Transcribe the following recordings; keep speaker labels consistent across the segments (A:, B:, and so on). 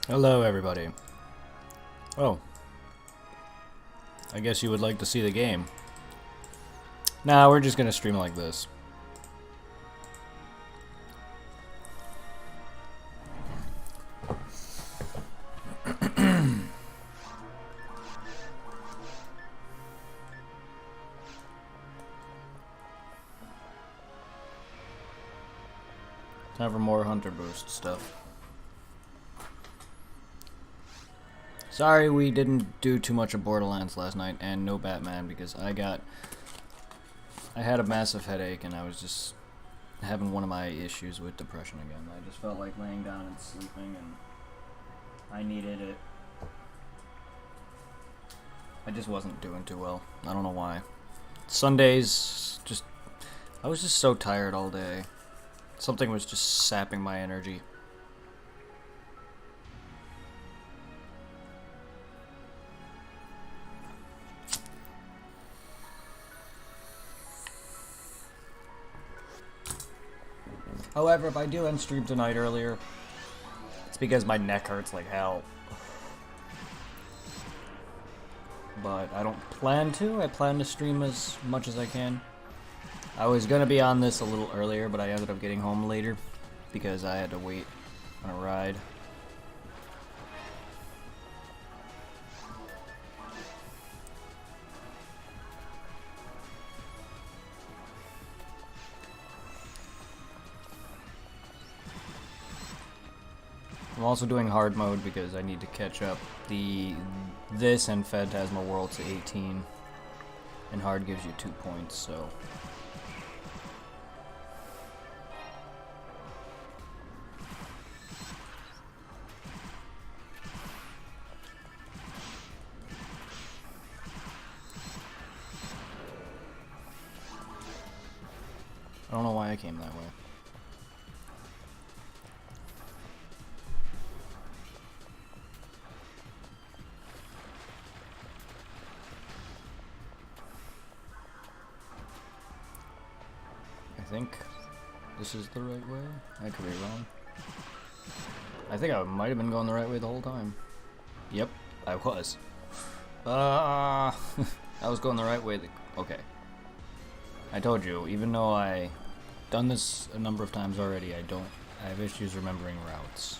A: Hello, everybody. Oh, I guess you would like to see the game. Nah, we're just gonna stream like this. Time for more Hunter Boost stuff. Sorry we didn't do too much of Borderlands last night, and no Batman, because I had a massive headache, and I was just having one of my issues with depression again. I just felt like laying down and sleeping, and I needed it. I just wasn't doing too well. I don't know why. Sundays, I was just so tired all day. Something was just sapping my energy. However, if I do end stream tonight earlier, it's because my neck hurts like hell. But I don't plan to. I plan to stream as much as I can. I was gonna be on this a little earlier, but I ended up getting home later because I had to wait on a ride. I'm also doing hard mode because I need to catch up this and Phantasma World to 18, and hard gives you 2 points, so. I don't know why I came that way. I think this is the right way. I could be wrong. I think I might have been going the right way the whole time. Yep, I was. I was going the right way. Okay. I told you, even though I done this a number of times already, I have issues remembering routes.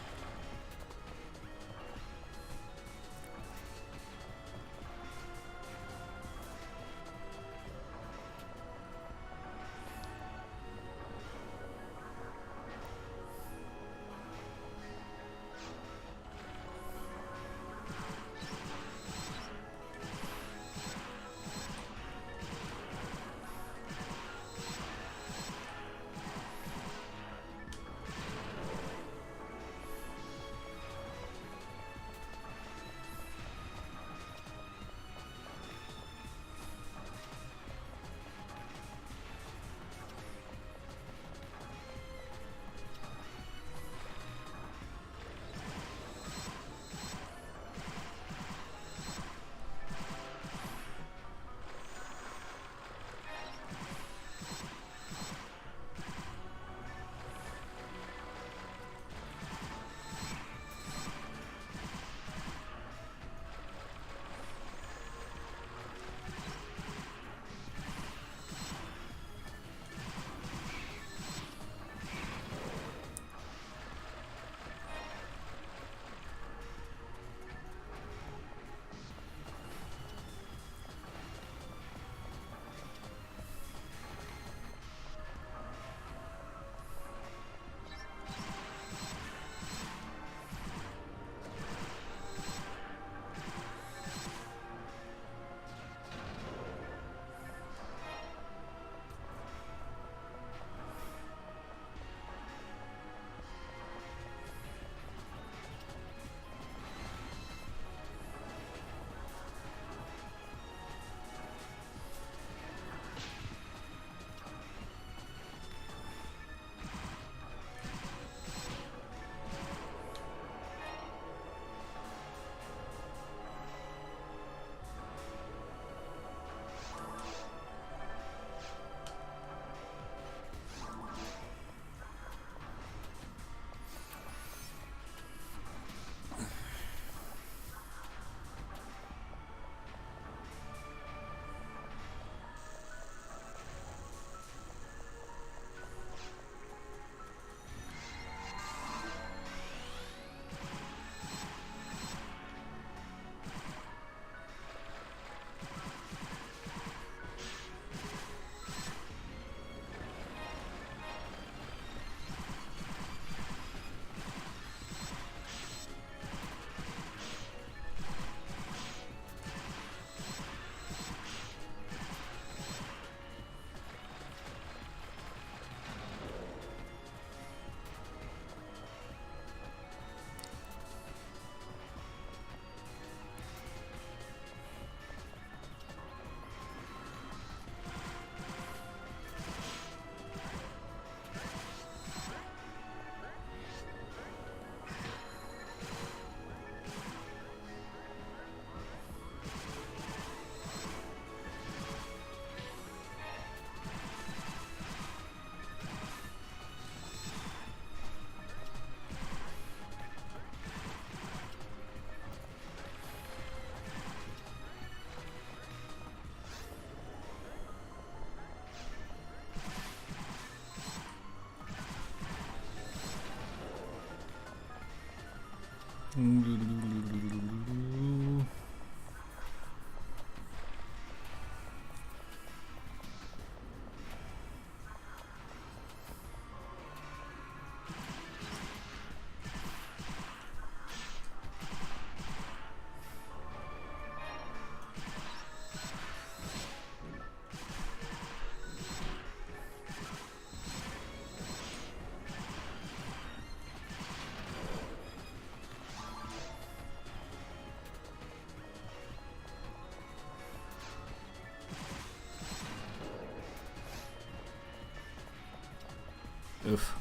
A: Oof.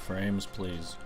A: Frames, please.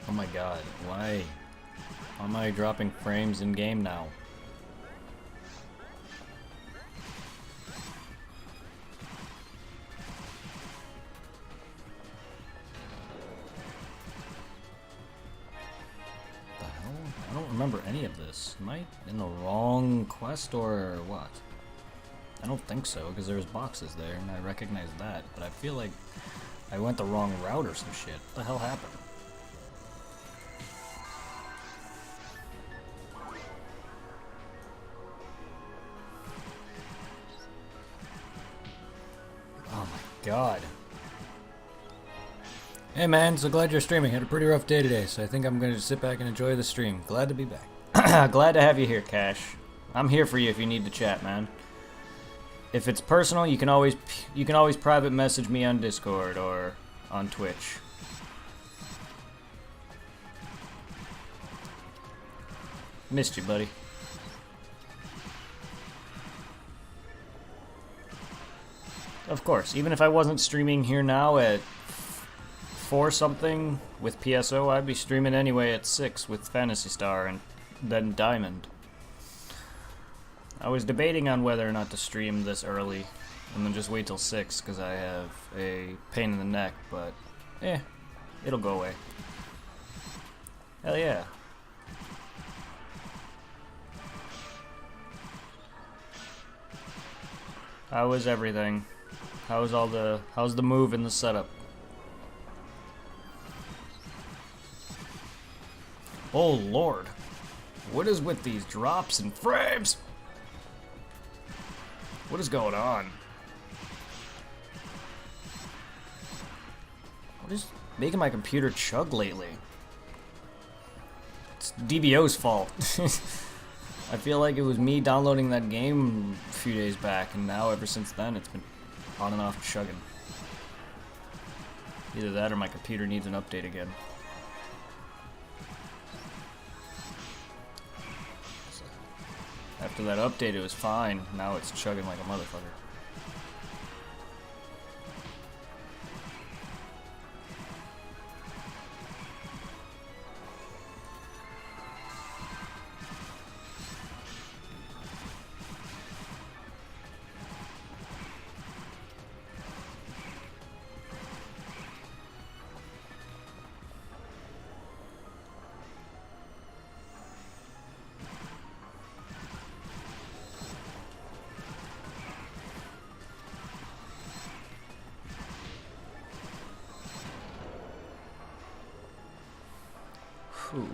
A: Oh my god, why? Why am I dropping frames in game now? The hell? I don't remember any of this. Am I in the wrong quest or what? I don't think so, because there's boxes there and I recognize that, but I feel like I went the wrong route or some shit. What the hell happened? God. Hey man, so glad you're streaming. Had a pretty rough day today, so I think I'm gonna sit back and enjoy the stream. Glad to be back. Glad to have you here, Cash. I'm here for you if you need to chat, man. If it's personal, you can always private message me on Discord or on Twitch. Missed you, buddy. Of course, even if I wasn't streaming here now at 4 something with PSO, I'd be streaming anyway at 6 with Phantasy Star and then Diamond. I was debating on whether or not to stream this early and then just wait till 6 because I have a pain in the neck, but it'll go away. Hell yeah. How is everything? How's the move and the setup? Oh lord. What is with these drops and frames? What is going on? What is making my computer chug lately? It's DBO's fault. I feel like it was me downloading that game a few days back, and now ever since then it's been on and off chugging. Either that or my computer needs an update again. After that update it was fine, now it's chugging like a motherfucker. Whew.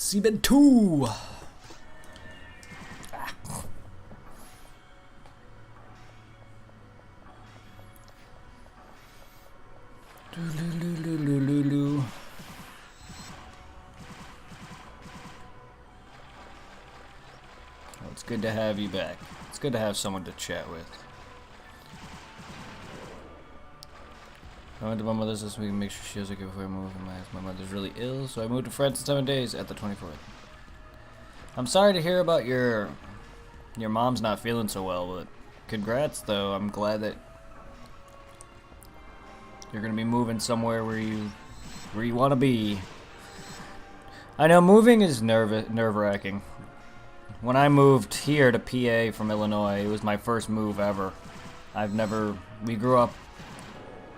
A: Seaman 2! Well, it's good to have you back. It's good to have someone to chat with. I went to my mother's this week and make sure she has okay before I move. My mother's really ill, so I moved to France in 7 days at the 24th. I'm sorry to hear about your mom's not feeling so well, but congrats though. I'm glad that you're gonna be moving somewhere where you want to be. I know moving is nerve-wracking. When I moved here to PA from Illinois, it was my first move ever. We grew up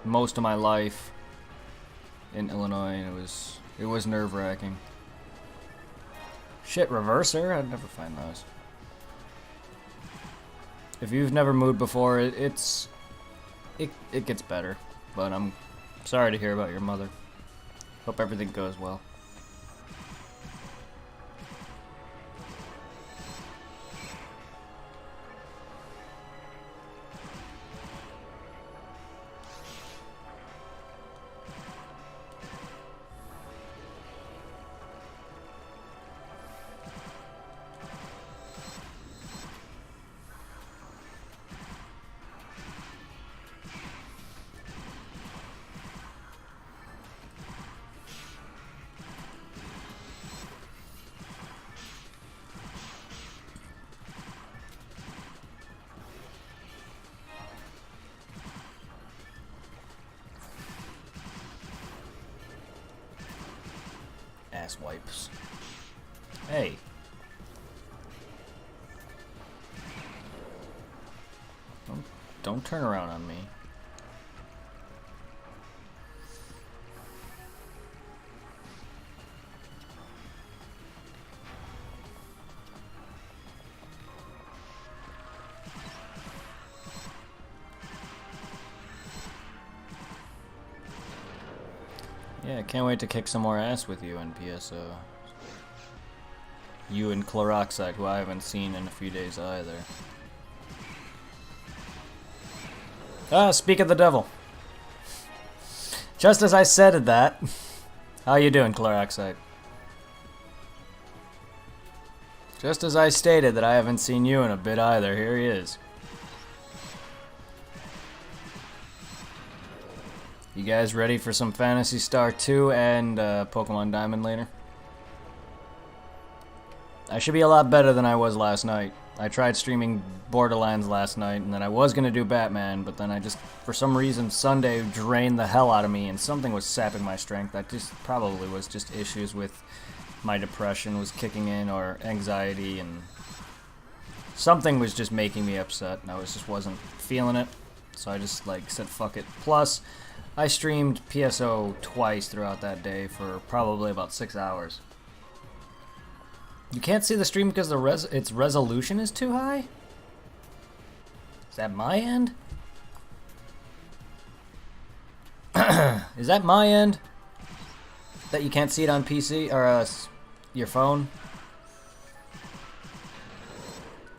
A: most of my life in Illinois, and it was nerve-wracking. Shit, reverser? I'd never find those. If you've never moved before, it gets better. But I'm sorry to hear about your mother. Hope everything goes well. Ass wipes. Hey. Don't turn around on me. Yeah, can't wait to kick some more ass with you in PSO. You and Chloroxide, who I haven't seen in a few days either. Ah, speak of the devil. Just as I said that. How you doing, Chloroxide? Just as I stated that I haven't seen you in a bit either, here he is. You guys ready for some Phantasy Star 2 and Pokemon Diamond later? I should be a lot better than I was last night. I tried streaming Borderlands last night, and then I was going to do Batman, but then I just, for some reason, Sunday drained the hell out of me, and something was sapping my strength. That just probably was just issues with my depression was kicking in, or anxiety, and something was just making me upset, and I just wasn't feeling it, so I just, like, said fuck it. Plus, I streamed PSO twice throughout that day for probably about 6 hours. You can't see the stream because its resolution is too high? Is that my end? Is that my end? That you can't see it on PC or your phone?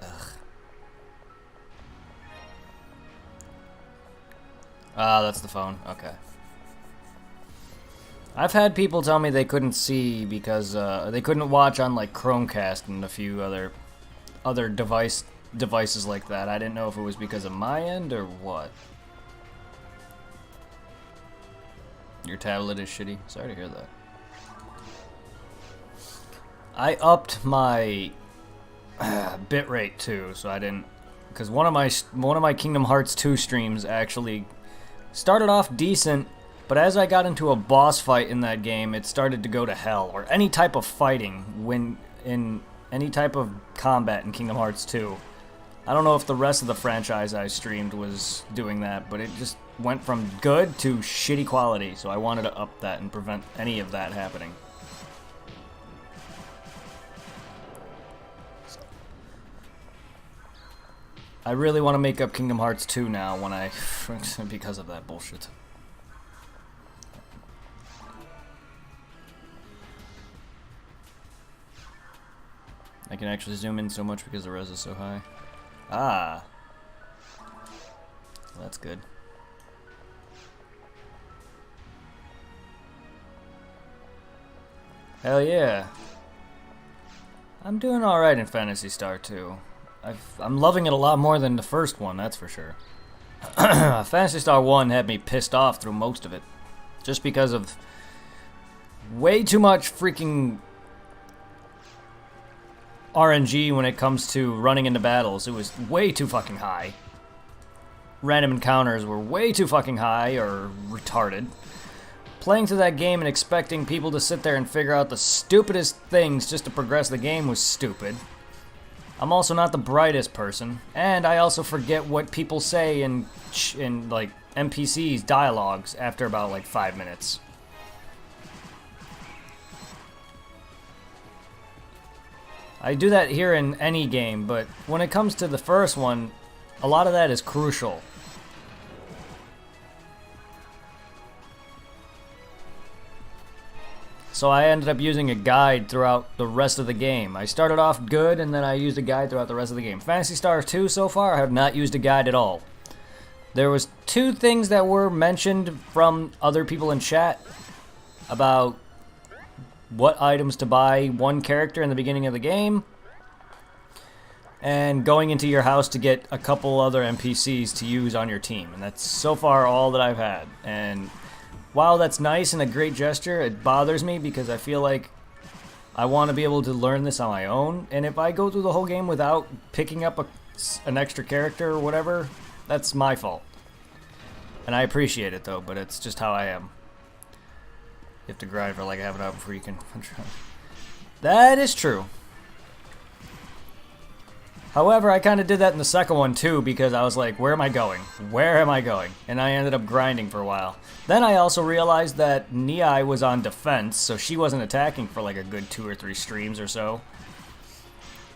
A: Ugh. Ah, that's the phone. Okay. I've had people tell me they couldn't see because they couldn't watch on like Chromecast and a few other devices like that. I didn't know if it was because of my end or what. Your tablet is shitty. Sorry to hear that. I upped my bitrate too, so I didn't, because one of my Kingdom Hearts 2 streams actually started off decent. But as I got into a boss fight in that game, it started to go to hell. Or any type of fighting when in any type of combat in Kingdom Hearts 2. I don't know if the rest of the franchise I streamed was doing that, but it just went from good to shitty quality. So I wanted to up that and prevent any of that happening. I really want to make up Kingdom Hearts 2 now because of that bullshit. I can actually zoom in so much because the res is so high. Ah. Well, that's good. Hell yeah. I'm doing alright in Phantasy Star 2. I'm loving it a lot more than the first one, that's for sure. Phantasy Star 1 had me pissed off through most of it. Just because of way too much freaking RNG when it comes to running into battles. It was way too fucking high. Random encounters were way too fucking high or retarded. Playing through that game and expecting people to sit there and figure out the stupidest things just to progress the game was stupid. I'm also not the brightest person, and I also forget what people say in like NPCs dialogues after about like 5 minutes. I do that here in any game, but when it comes to the first one, a lot of that is crucial. So I ended up using a guide throughout the rest of the game. I started off good, and then I used a guide throughout the rest of the game. Phantasy Star 2 so far, I have not used a guide at all. There was 2 things that were mentioned from other people in chat about what items to buy one character in the beginning of the game, and going into your house to get a couple other NPCs to use on your team. And that's so far all that I've had. And while that's nice and a great gesture, it bothers me because I feel like I want to be able to learn this on my own. And if I go through the whole game without picking up an extra character or whatever, that's my fault. And I appreciate it though, but it's just how I am. You have to grind for like half an hour before you can control. That is true. However, I kind of did that in the second one too, because I was like, where am I going? Where am I going? And I ended up grinding for a while. Then I also realized that Niai was on defense, so she wasn't attacking for like a good 2 or 3 streams or so.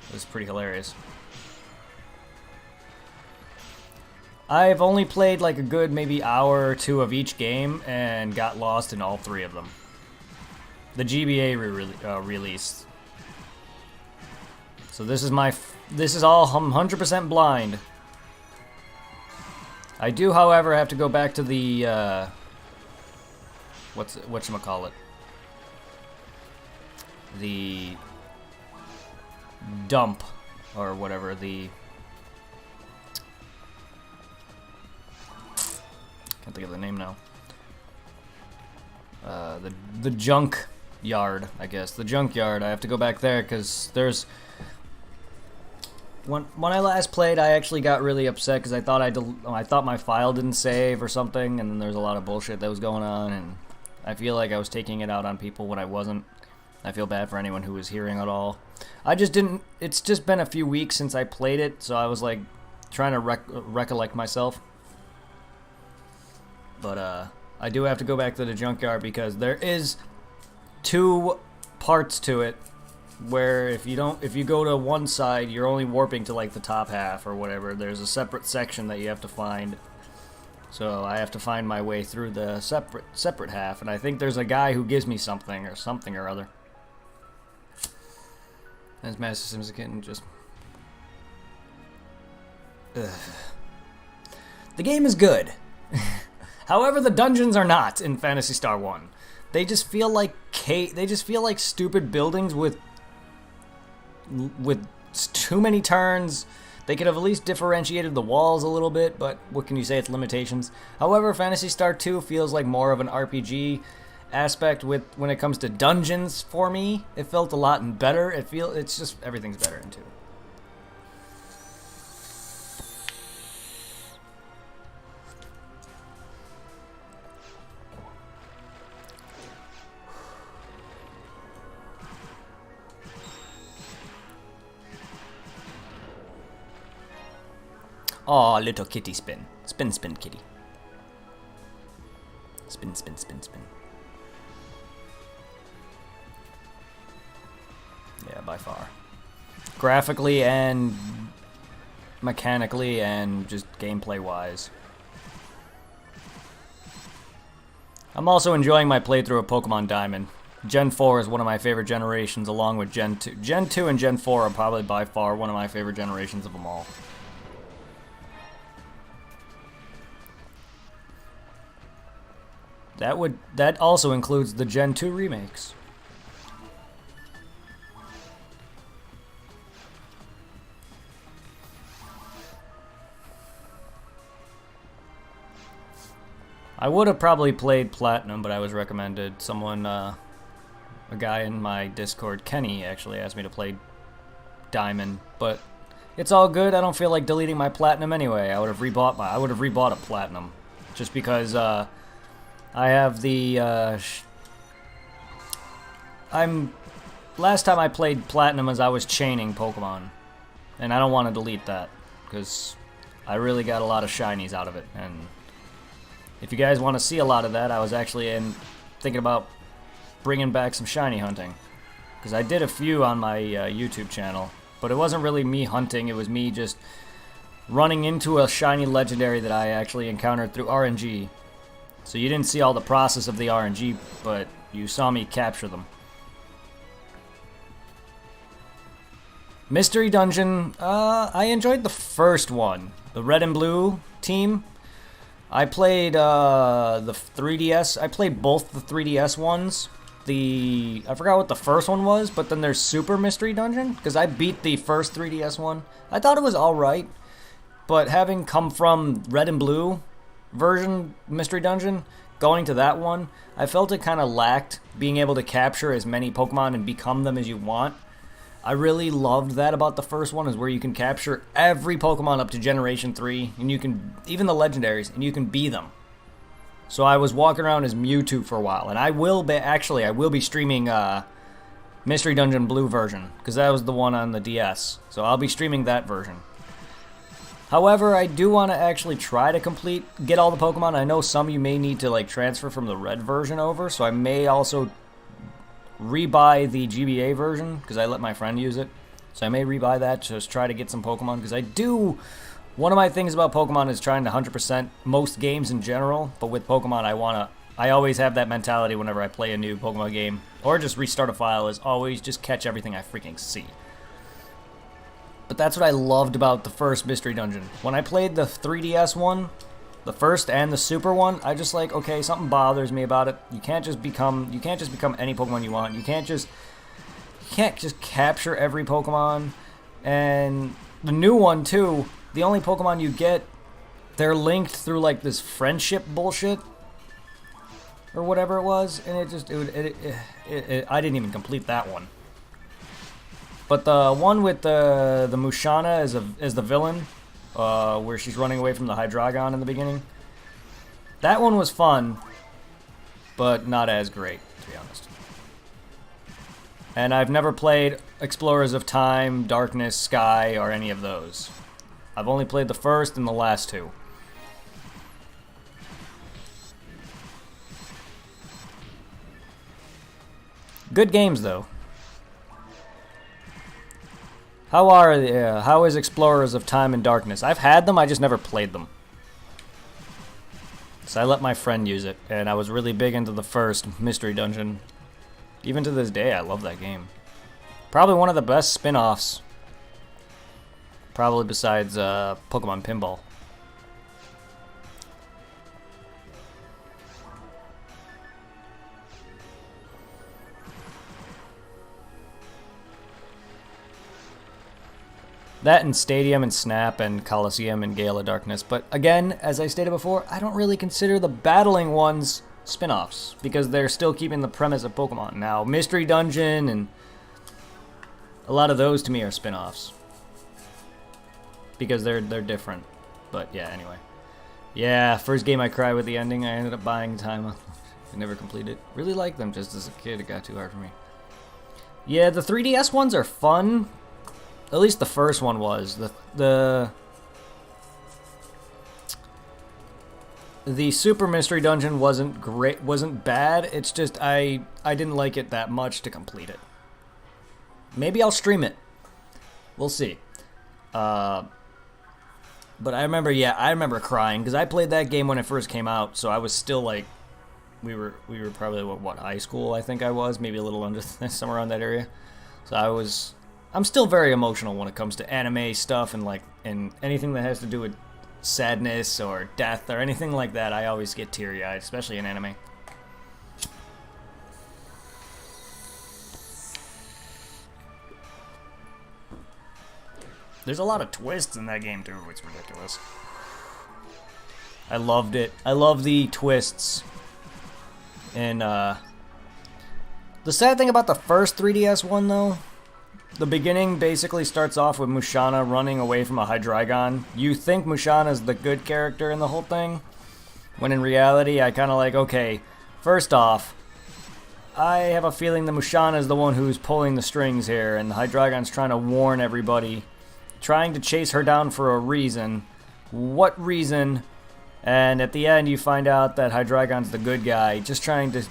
A: It was pretty hilarious. I've only played like a good maybe hour or 2 of each game and got lost in all 3 of them. The GBA release. So this is all 100% blind. I do, however, have to go back to the whatchamacallit? The dump or whatever, the can't think of the name now. The junk yard, I guess. The junk yard. I have to go back there because there's when I last played, I actually got really upset because I thought my file didn't save or something, and then there's a lot of bullshit that was going on, and I feel like I was taking it out on people when I wasn't. I feel bad for anyone who was hearing it all. I just didn't. It's just been a few weeks since I played it, so I was like trying to recollect myself. But I do have to go back to the junkyard because there is 2 parts to it. Where if you go to one side, you're only warping to like the top half or whatever. There's a separate section that you have to find. So I have to find my way through the separate half, and I think there's a guy who gives me something or other. As Master Sims getting just ugh. The game is good. However, the dungeons are not in Phantasy Star 1. They just feel like stupid buildings with too many turns. They could have at least differentiated the walls a little bit, but what can you say? It's limitations. However, Phantasy Star 2 feels like more of an RPG aspect when it comes to dungeons for me. It felt a lot better. It's just everything's better in 2. Aw, little kitty spin. Spin, spin, kitty. Spin, spin, spin, spin. Yeah, by far. Graphically and mechanically and just gameplay-wise. I'm also enjoying my playthrough of Pokemon Diamond. Gen 4 is one of my favorite generations, along with Gen 2. Gen 2 and Gen 4 are probably by far one of my favorite generations of them all. That also includes the Gen 2 remakes. I would have probably played Platinum, but I was recommended. Someone, a guy in my Discord, Kenny, actually asked me to play Diamond, but it's all good. I don't feel like deleting my Platinum anyway. I would have rebought a Platinum, just because I have the. Last time I played Platinum as I was chaining Pokemon, and I don't want to delete that because I really got a lot of shinies out of it. And if you guys want to see a lot of that, I was actually thinking about bringing back some shiny hunting, because I did a few on my YouTube channel, but it wasn't really me hunting. It was me just running into a shiny legendary that I actually encountered through RNG. So you didn't see all the process of the RNG, but you saw me capture them. Mystery Dungeon, I enjoyed the first one, the Red and Blue team. I played the 3DS. I played both the 3DS ones. I forgot what the first one was, but then there's Super Mystery Dungeon, because I beat the first 3DS one. I thought it was alright, but having come from Red and Blue version Mystery Dungeon, going to that one, I felt it kind of lacked being able to capture as many Pokemon and become them as you want. I really loved that about the first one, is where you can capture every Pokemon up to Generation 3, and you can, even the legendaries, and you can be them. So I was walking around as Mewtwo for a while, and I will be streaming Mystery Dungeon Blue version, because that was the one on the DS. So I'll be streaming that version. However, I do want to actually try to get all the Pokemon. I know some you may need to like transfer from the red version over, so I may also rebuy the GBA version, because I let my friend use it. So I may rebuy that to just try to get some Pokemon, because one of my things about Pokemon is trying to 100% most games in general, but with Pokemon I always have that mentality whenever I play a new Pokemon game, or just restart a file, is always just catch everything I freaking see. But that's what I loved about the first Mystery Dungeon. When I played the 3DS one, the first and the Super one, I just like, okay, something bothers me about it. You can't just become any Pokemon you want. You can't just capture every Pokemon. And the new one too, the only Pokemon you get, they're linked through like this friendship bullshit or whatever it was, and I didn't even complete that one. But the one with the Mushana as the villain, where she's running away from the Hydreigon in the beginning, that one was fun, but not as great, to be honest. And I've never played Explorers of Time, Darkness, Sky, or any of those. I've only played the first and the last two. Good games, though. How is Explorers of Time and Darkness? I've had them, I just never played them. So I let my friend use it, and I was really big into the first Mystery Dungeon. Even to this day, I love that game. Probably one of the best spin-offs. Probably besides Pokemon Pinball. That and Stadium and Snap and Coliseum and Gale of Darkness. But again, as I stated before, I don't really consider the battling ones spin-offs, because they're still keeping the premise of Pokemon. Now, Mystery Dungeon and a lot of those to me are spin-offs, because they're different. But yeah, anyway. Yeah, first game I cried with the ending. I ended up buying time. I never completed it. Really liked them just as a kid. It got too hard for me. Yeah, the 3DS ones are fun. At least the first one was. The Super Mystery Dungeon wasn't great, wasn't bad. It's just I didn't like it that much to complete it. Maybe I'll stream it. We'll see. But I remember crying, because I played that game when it first came out, so I was still like we were probably what high school I think I was, maybe a little under somewhere around that area. So I'm still very emotional when it comes to anime stuff and anything that has to do with sadness or death or anything like that. I always get teary-eyed, especially in anime. There's a lot of twists in that game too. It's ridiculous. I loved it. I love the twists. And the sad thing about the first 3DS one though, the beginning basically starts off with Musana running away from a Hydreigon. You think Musana's the good character in the whole thing, when in reality I kind of like, okay, first off, I have a feeling that Musana is the one who's pulling the strings here, and the Hydreigon's trying to warn everybody, trying to chase her down for a reason. What reason? And at the end you find out that Hydreigon's the good guy, just trying to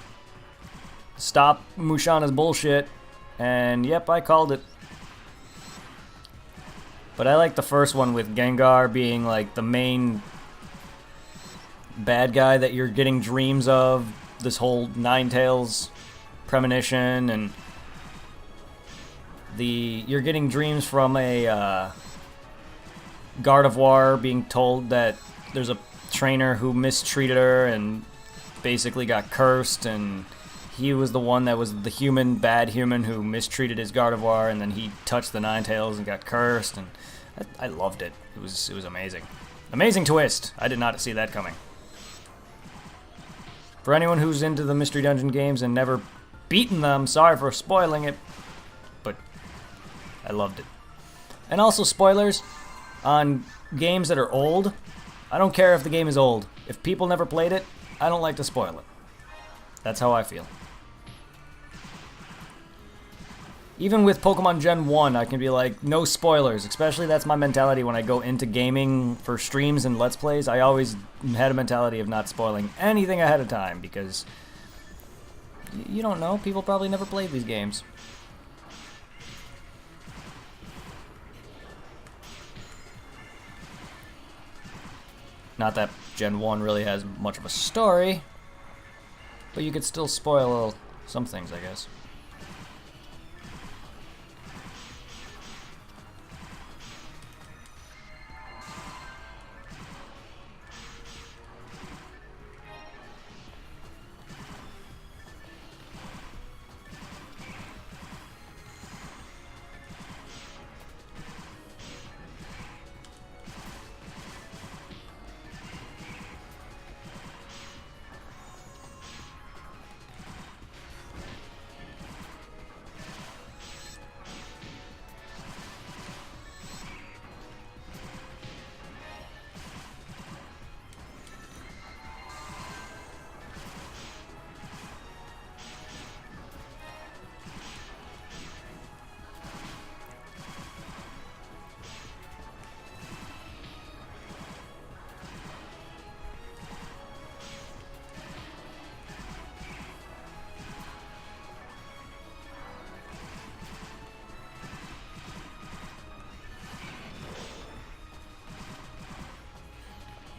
A: stop Musana's bullshit. And yep, I called it. But I like the first one with Gengar being like the main bad guy that you're getting dreams of. This whole Ninetales premonition, and you're getting dreams from a Gardevoir being told that there's a trainer who mistreated her and basically got cursed, and he was the one that was the bad human who mistreated his Gardevoir, and then he touched the Ninetales and got cursed, and I loved it. It was amazing. Amazing twist. I did not see that coming. For anyone who's into the Mystery Dungeon games and never beaten them, sorry for spoiling it, but I loved it. And also spoilers on games that are old. I don't care if the game is old. If people never played it, I don't like to spoil it. That's how I feel. Even with Pokemon Gen 1, I can be like, no spoilers. Especially that's my mentality when I go into gaming for streams and Let's Plays. I always had a mentality of not spoiling anything ahead of time, because you don't know. People probably never played these games. Not that Gen 1 really has much of a story, but you could still spoil some things, I guess.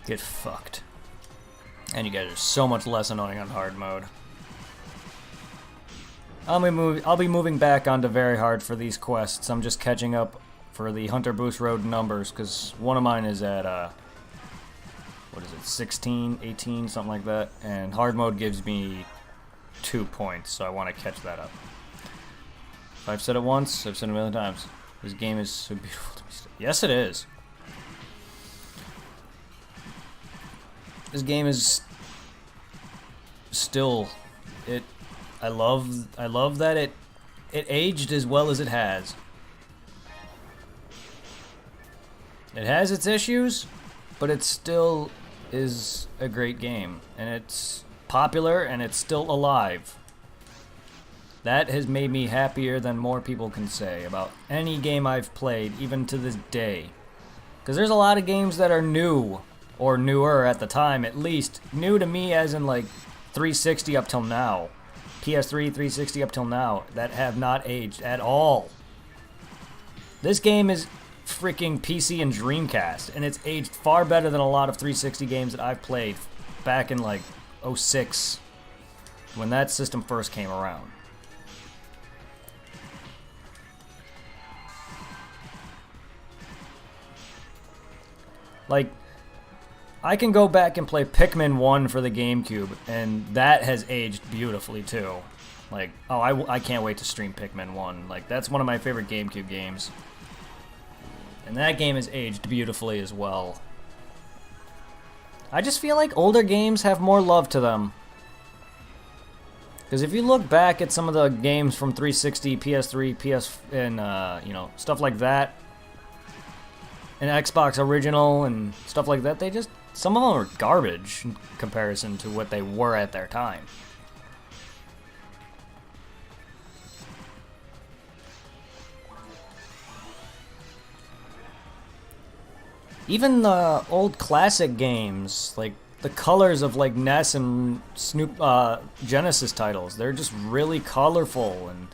A: Get fucked. And you guys are so much less annoying on hard mode. I'll be moving back onto very hard for these quests. I'm just catching up for the Hunter Boost Road numbers, because one of mine is at, what is it, 16, 18, something like that. And hard mode gives me 2 points, so I want to catch that up. If I've said it once, I've said it a million times. This game is so beautiful to me still. Yes, it is. This game is still, I love that it aged as well as it has. It has its issues, but it still is a great game, and it's popular, and it's still alive. That has made me happier than more people can say about any game I've played, even to this day. Because there's a lot of games that are new, or newer at the time, at least. New to me as in like 360 up till now. PS3, 360 up till now, that have not aged at all. This game is freaking PC and Dreamcast, and it's aged far better than a lot of 360 games that I've played back in like 06, when that system first came around. Like, I can go back and play Pikmin 1 for the GameCube, and that has aged beautifully too. Like, oh, I can't wait to stream Pikmin 1. Like, that's one of my favorite GameCube games. And that game has aged beautifully as well. I just feel like older games have more love to them. Because if you look back at some of the games from 360, PS3, PS, and, you know, stuff like that, and Xbox Original and stuff like that, they just, some of them are garbage in comparison to what they were at their time. Even the old classic games, like the colors of like NES and Genesis titles, they're just really colorful, and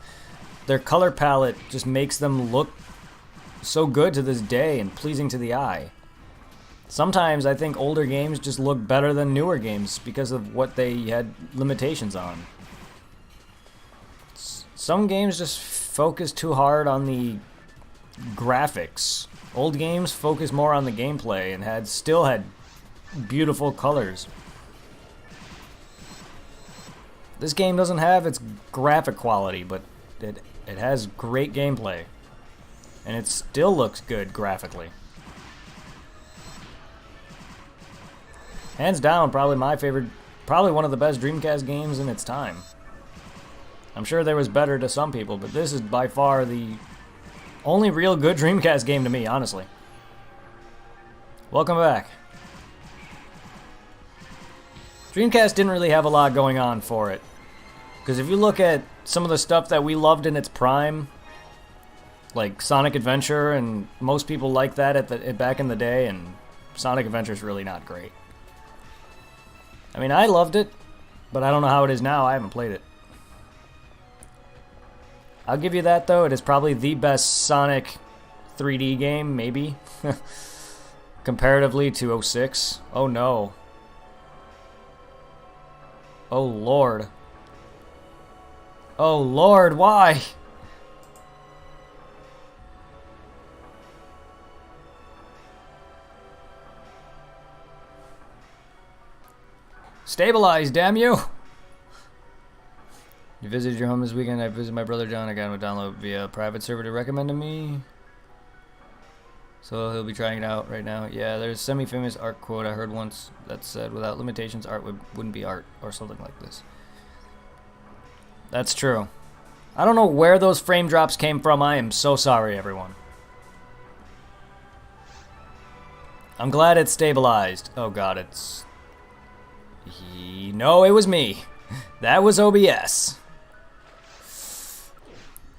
A: their color palette just makes them look so good to this day and pleasing to the eye. Sometimes I think older games just look better than newer games because of what they had limitations on. Some games just focus too hard on the graphics. Old games focus more on the gameplay and still had beautiful colors. This game doesn't have its graphic quality, but it has great gameplay. And it still looks good graphically. Hands down, probably my favorite, probably one of the best Dreamcast games in its time. I'm sure there was better to some people, but this is by far the only real good Dreamcast game to me, honestly. Welcome back. Dreamcast didn't really have a lot going on for it. Because if you look at some of the stuff that we loved in its prime, like Sonic Adventure, and most people liked that back in the day, and Sonic Adventure's really not great. I mean, I loved it, but I don't know how it is now. I haven't played it. I'll give you that, though. It is probably the best Sonic 3D game, maybe. Comparatively to 06. Oh, no. Oh, Lord. Oh, Lord, why? Stabilize, damn you! You visited your home this weekend. I visited my brother John. I got him to download via a private server to recommend to me. So he'll be trying it out right now. Yeah, there's a semi-famous art quote I heard once that said, without limitations, art wouldn't be art, or something like this. That's true. I don't know where those frame drops came from. I am so sorry, everyone. I'm glad it's stabilized. Oh god, it's... No, it was me. That was OBS.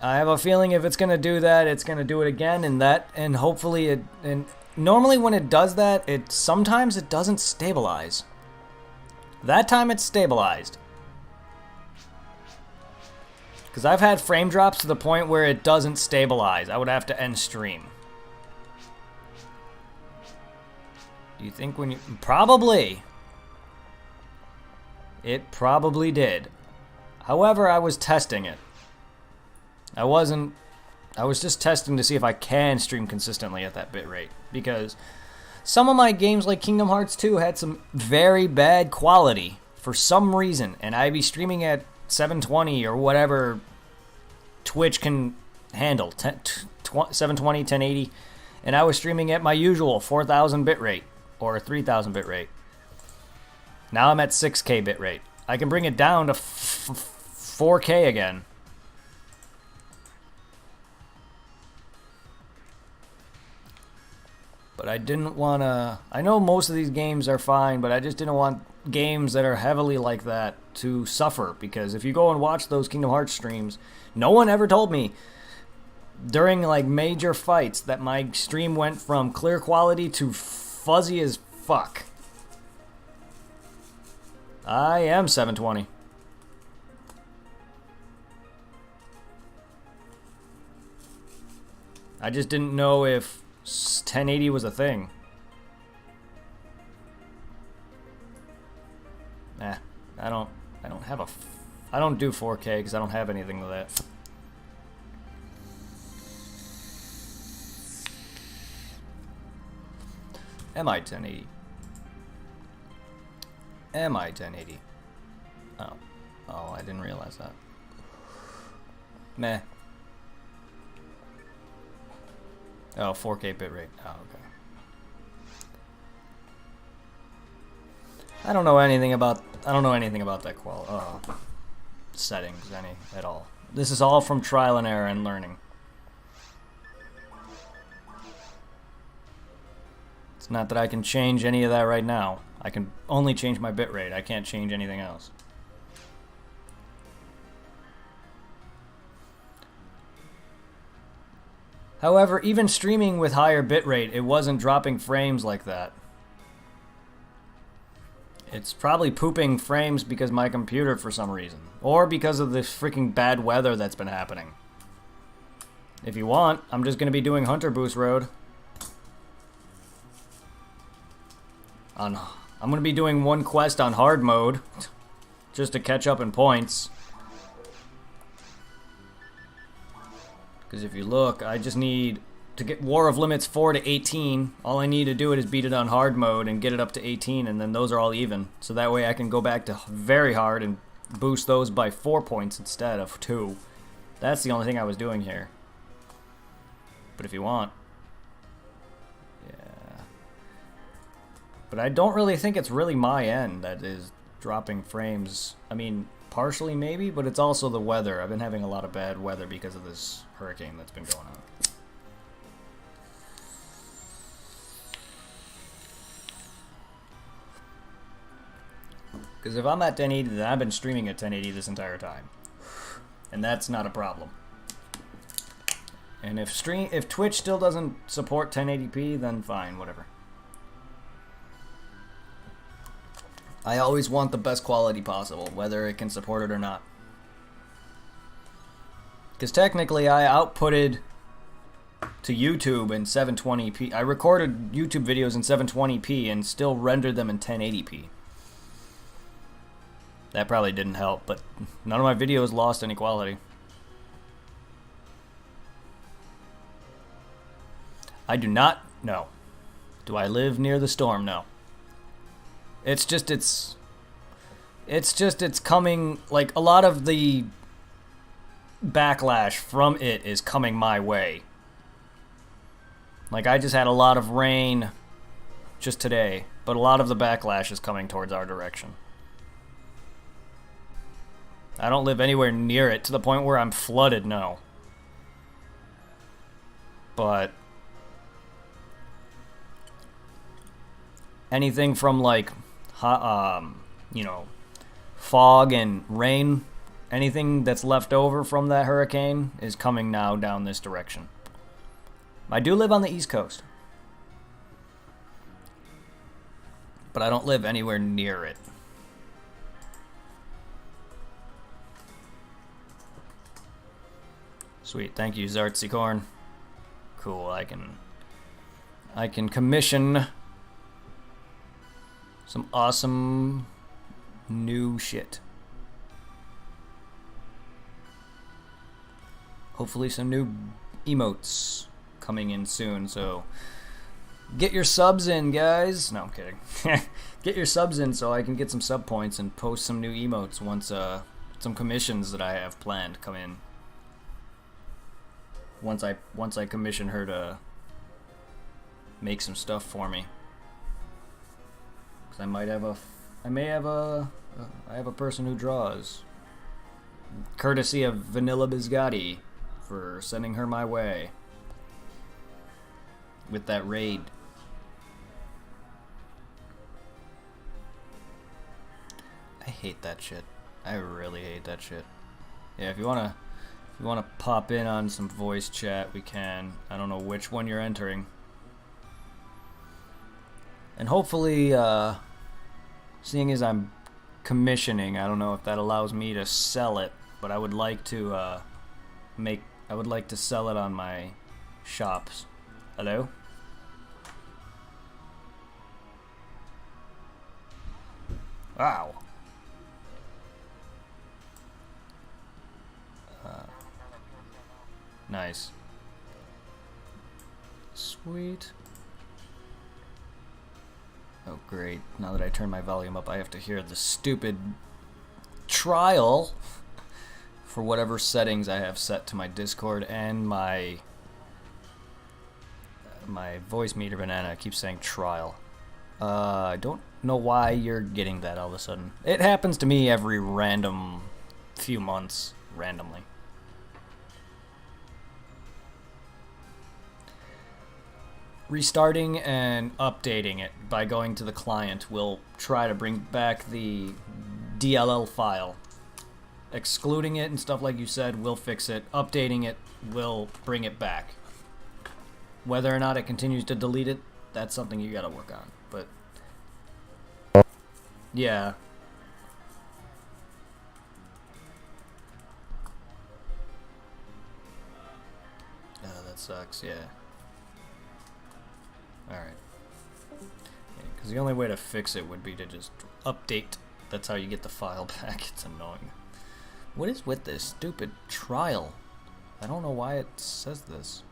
A: I have a feeling if it's gonna do that, it's gonna do it again, and hopefully it. And normally when it does that, sometimes it doesn't stabilize. That time it stabilized. Because I've had frame drops to the point where it doesn't stabilize. I would have to end stream. Do you think when you... Probably. It probably did. However, I was testing it. I was just testing to see if I can stream consistently at that bitrate. Because some of my games like Kingdom Hearts 2 had some very bad quality for some reason. And I'd be streaming at 720 or whatever Twitch can handle. 720, 1080. And I was streaming at my usual 4000 bitrate or 3000 bitrate. Now I'm at 6K bitrate. I can bring it down to 4K again. But I didn't want to... I know most of these games are fine, but I just didn't want games that are heavily like that to suffer. Because if you go and watch those Kingdom Hearts streams, no one ever told me during like major fights that my stream went from clear quality to fuzzy as fuck. I am 720. I just didn't know if 1080 was a thing. I don't have a I don't do 4K because I don't have anything with that. Am I 1080? Am I 1080? Oh. Oh, I didn't realize that. Meh. Oh, 4K bitrate. Oh, okay. I don't know anything about that settings at all. This is all from trial and error and learning. It's not that I can change any of that right now. I can only change my bitrate. I can't change anything else. However, even streaming with higher bitrate, it wasn't dropping frames like that. It's probably pooping frames because my computer for some reason. Or because of this freaking bad weather that's been happening. If you want, I'm just going to be doing Hunter Boost Road. I'm going to be doing one quest on hard mode. Just to catch up in points. Because if you look, I just need to get War of Limits 4 to 18. All I need to do is beat it on hard mode and get it up to 18, and then those are all even. So that way I can go back to very hard and boost those by 4 points instead of 2. That's the only thing I was doing here. But if you want... Yeah. But I don't really think it's really my end that is dropping frames. I mean... Partially, maybe, but it's also the weather. I've been having a lot of bad weather because of this hurricane that's been going on. Because if I'm at 1080, then I've been streaming at 1080 this entire time. And that's not a problem. And if Twitch still doesn't support 1080p, then fine, whatever. I always want the best quality possible, whether it can support it or not. Because technically I outputted to YouTube in 720p. I recorded YouTube videos in 720p and still rendered them in 1080p. That probably didn't help, but none of my videos lost any quality. I do not know. Do I live near the storm? No. It's coming, like, a lot of the backlash from it is coming my way. Like, I just had a lot of rain just today, but a lot of the backlash is coming towards our direction. I don't live anywhere near it to the point where I'm flooded, no. But anything from, like, you know, fog and rain, anything that's left over from that hurricane is coming now down this direction. I do live on the East Coast, but I don't live anywhere near it. Sweet, thank you, Zartzy Corn. Cool, I can commission some awesome new shit. Hopefully some new emotes coming in soon, so get your subs in, guys. No, I'm kidding. Get your subs in so I can get some sub points and post some new emotes once some commissions that I have planned come in. Once I commission her to make some stuff for me. I have a person who draws. Courtesy of Vanilla Biscotti for sending her my way. With that raid. I hate that shit. I really hate that shit. Yeah, if you wanna pop in on some voice chat, we can. I don't know which one you're entering. And hopefully, seeing as I'm commissioning, I don't know if that allows me to sell it, but I would like to I would like to sell it on my shops. Hello? Wow. Nice. Sweet. Oh, great. Now that I turn my volume up, I have to hear the stupid trial for whatever settings I have set to my Discord and my voice meter banana keeps saying trial. I don't know why you're getting that all of a sudden. It happens to me every random few months, randomly. Restarting and updating it by going to the client will try to bring back the DLL file. Excluding it and stuff like you said will fix it. Updating it will bring it back. Whether or not it continues to delete it, that's something you gotta work on. But yeah. That sucks, yeah. Alright. Because the only way to fix it would be to just update. That's how you get the file back. It's annoying. What is with this stupid trial? I don't know why it says this.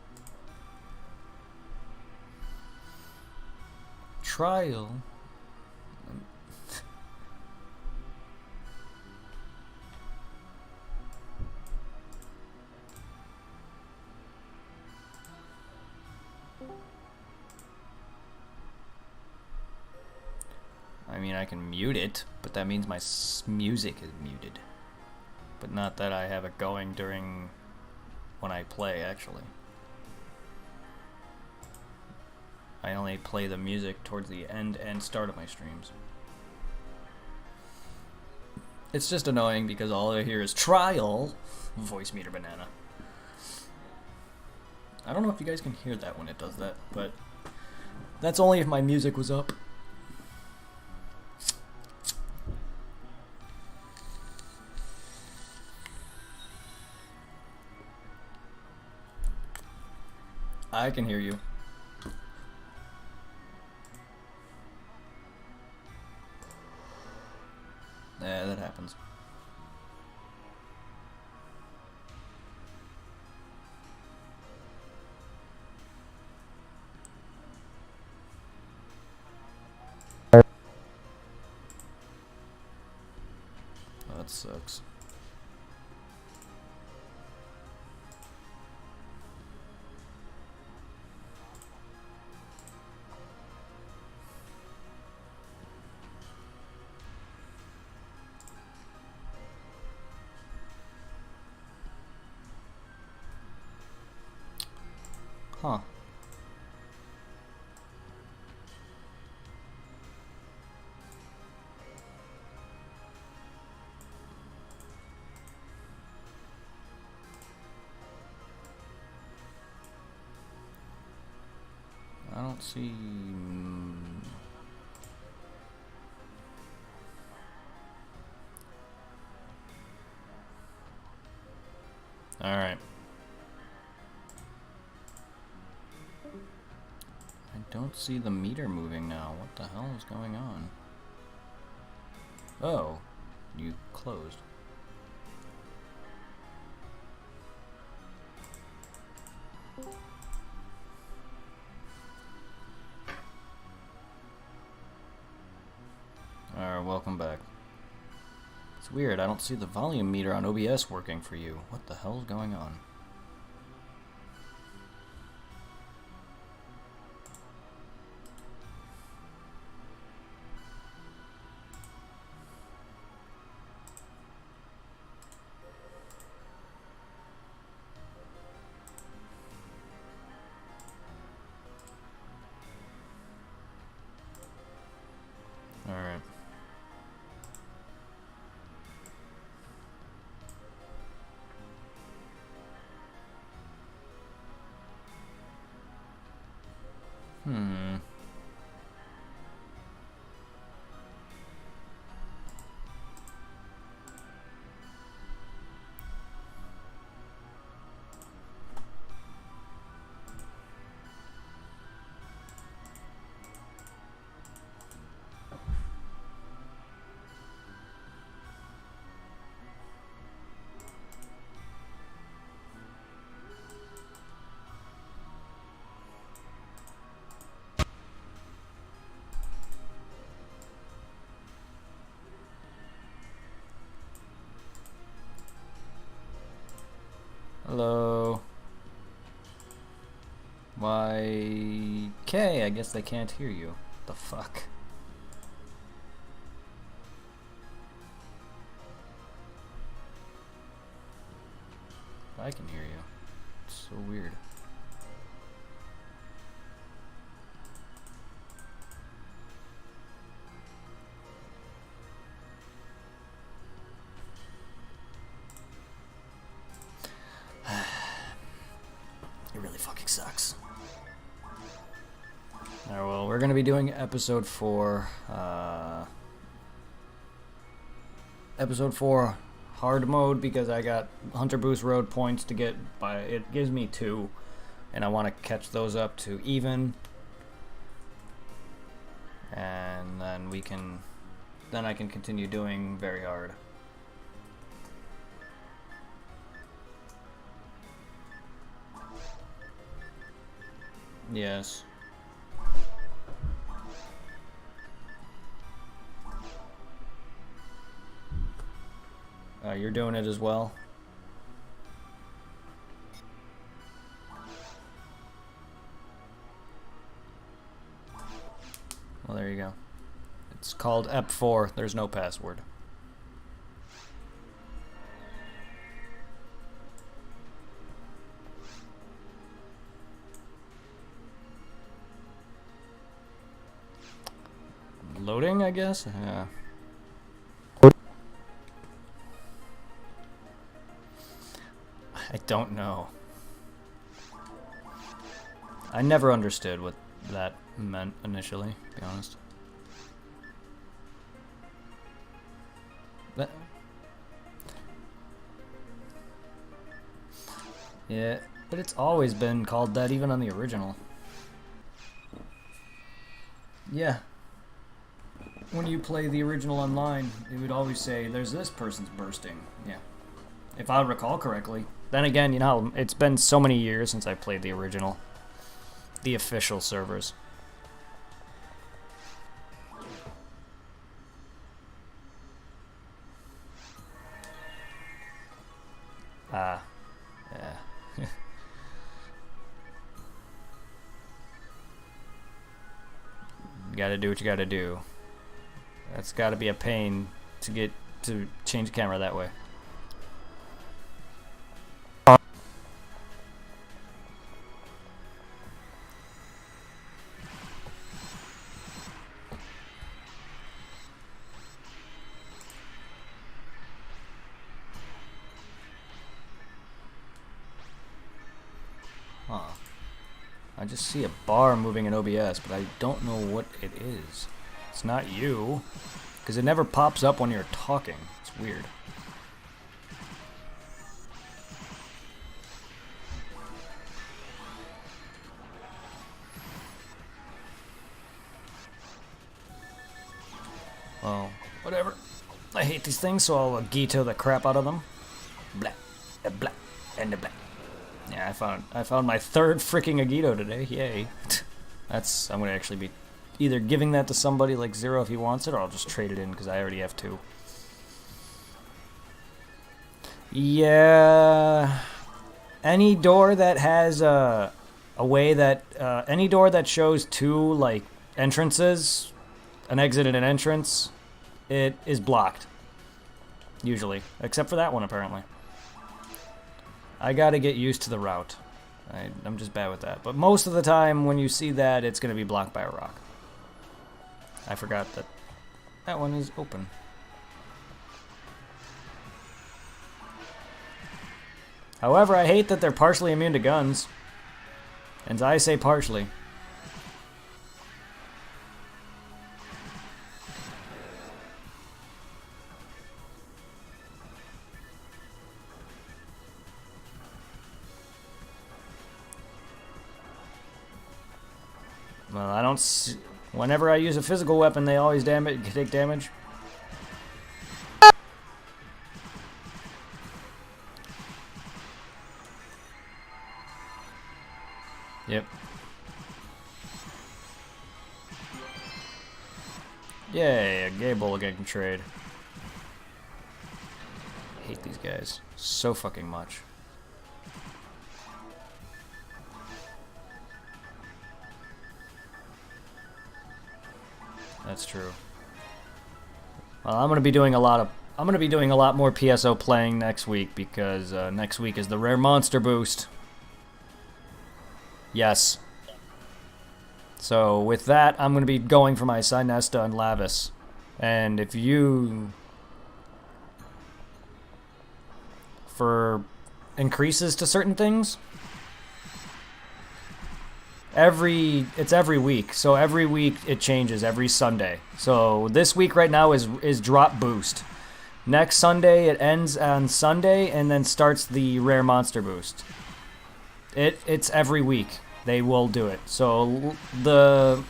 A: Trial? I mean, I can mute it, but that means my music is muted. But not that I have it going during when I play, actually. I only play the music towards the end and start of my streams. It's just annoying because all I hear is trial, voice meter banana. I don't know if you guys can hear that when it does that, but that's only if my music was up. I can hear you. Yeah, that happens. Oh, that sucks. Huh. I don't see... Alright. I don't see the meter moving now. What the hell is going on? Oh, you closed. Alright, welcome back. It's weird, I don't see the volume meter on OBS working for you. What the hell is going on? Alright. Hello. Why? Okay, I guess they can't hear you. The fuck? I can hear you. It's so weird. It really fucking sucks. Alright, well, we're gonna be doing episode 4. Episode 4 hard mode because I got Hunter Boost Road points to get by. It gives me 2, and I want to catch those up to even, and then we can. Then I can continue doing very hard. Yes. You're doing it as well? Well, there you go. It's called EP4. There's no password. Loading, I guess? Yeah. I don't know. I never understood what that meant initially, to be honest. But yeah, but it's always been called that, even on the original. Yeah. When you play the original online, it would always say, there's this person's bursting. Yeah. If I recall correctly. Then again, you know, it's been so many years since I played the original. The official servers. Yeah. You gotta do what you gotta do. That's gotta be a pain to get to change the camera that way. Huh. I just see a bar moving in OBS, but I don't know what it is. It's not you, because it never pops up when you're talking. It's weird. Well, whatever. I hate these things, so I'll Gito the crap out of them. Blah, blah, and blah. Yeah, I found my 3rd freaking Agito today. Yay. I'm gonna actually be either giving that to somebody like Zero if he wants it, or I'll just trade it in because I already have 2. Yeah. Any door that has a way that any door that shows 2 like entrances, an exit and an entrance, it is blocked. Usually, except for that one apparently. I gotta get used to the route. I'm just bad with that. But most of the time when you see that, it's gonna be blocked by a rock. I forgot that that one is open. However, I hate that they're partially immune to guns. And I say partially. Well, I don't see... Whenever I use a physical weapon, they always take damage. Yep. Yay, a gay bulligan can trade. I hate these guys so fucking much. That's true. Well, I'm gonna be doing a lot more PSO playing next week because next week is the rare monster boost. Yes. So with that, I'm gonna be going for my Sinesta and Lavis, and if you for increases to certain things. It's every week, so every week it changes every Sunday. So this week right now is drop boost. Next Sunday it ends on Sunday and then starts the rare monster boost. It's every week they will do it. So the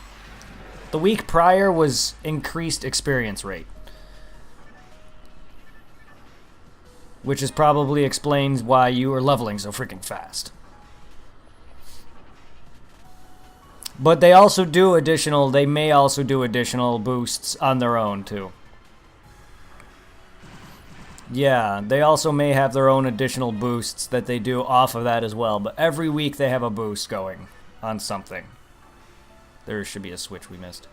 A: week prior was increased experience rate, which is probably explains why you are leveling so freaking fast. But they may also do additional boosts on their own, too. Yeah, they also may have their own additional boosts that they do off of that as well. But every week they have a boost going on something. There should be a switch we missed.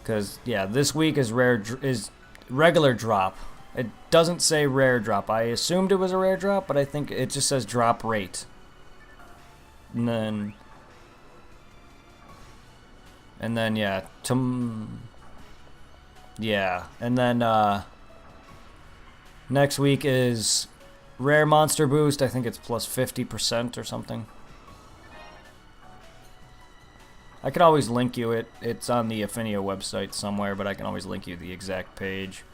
A: Because, yeah, this week is regular drop. It doesn't say rare drop. I assumed it was a rare drop, but I think it just says drop rate. And then, yeah, and then, next week is rare monster boost. I think it's plus 50% or something. I could always link you it. It's on the Affinia website somewhere, but I can always link you the exact page.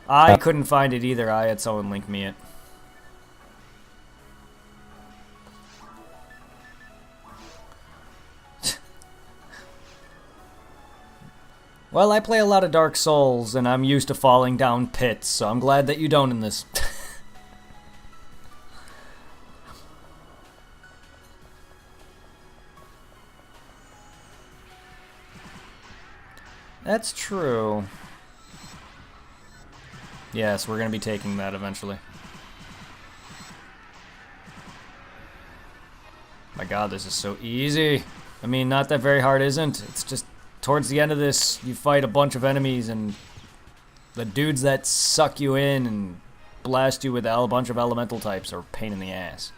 A: I couldn't find it either. I had someone link me it. Well, I play a lot of Dark Souls, and I'm used to falling down pits, so I'm glad that you don't in this. That's true. Yes, we're going to be taking that eventually. My god, this is so easy. I mean, not that very hard isn't. It's just towards the end of this, you fight a bunch of enemies, and the dudes that suck you in and blast you with a bunch of elemental types are a pain in the ass.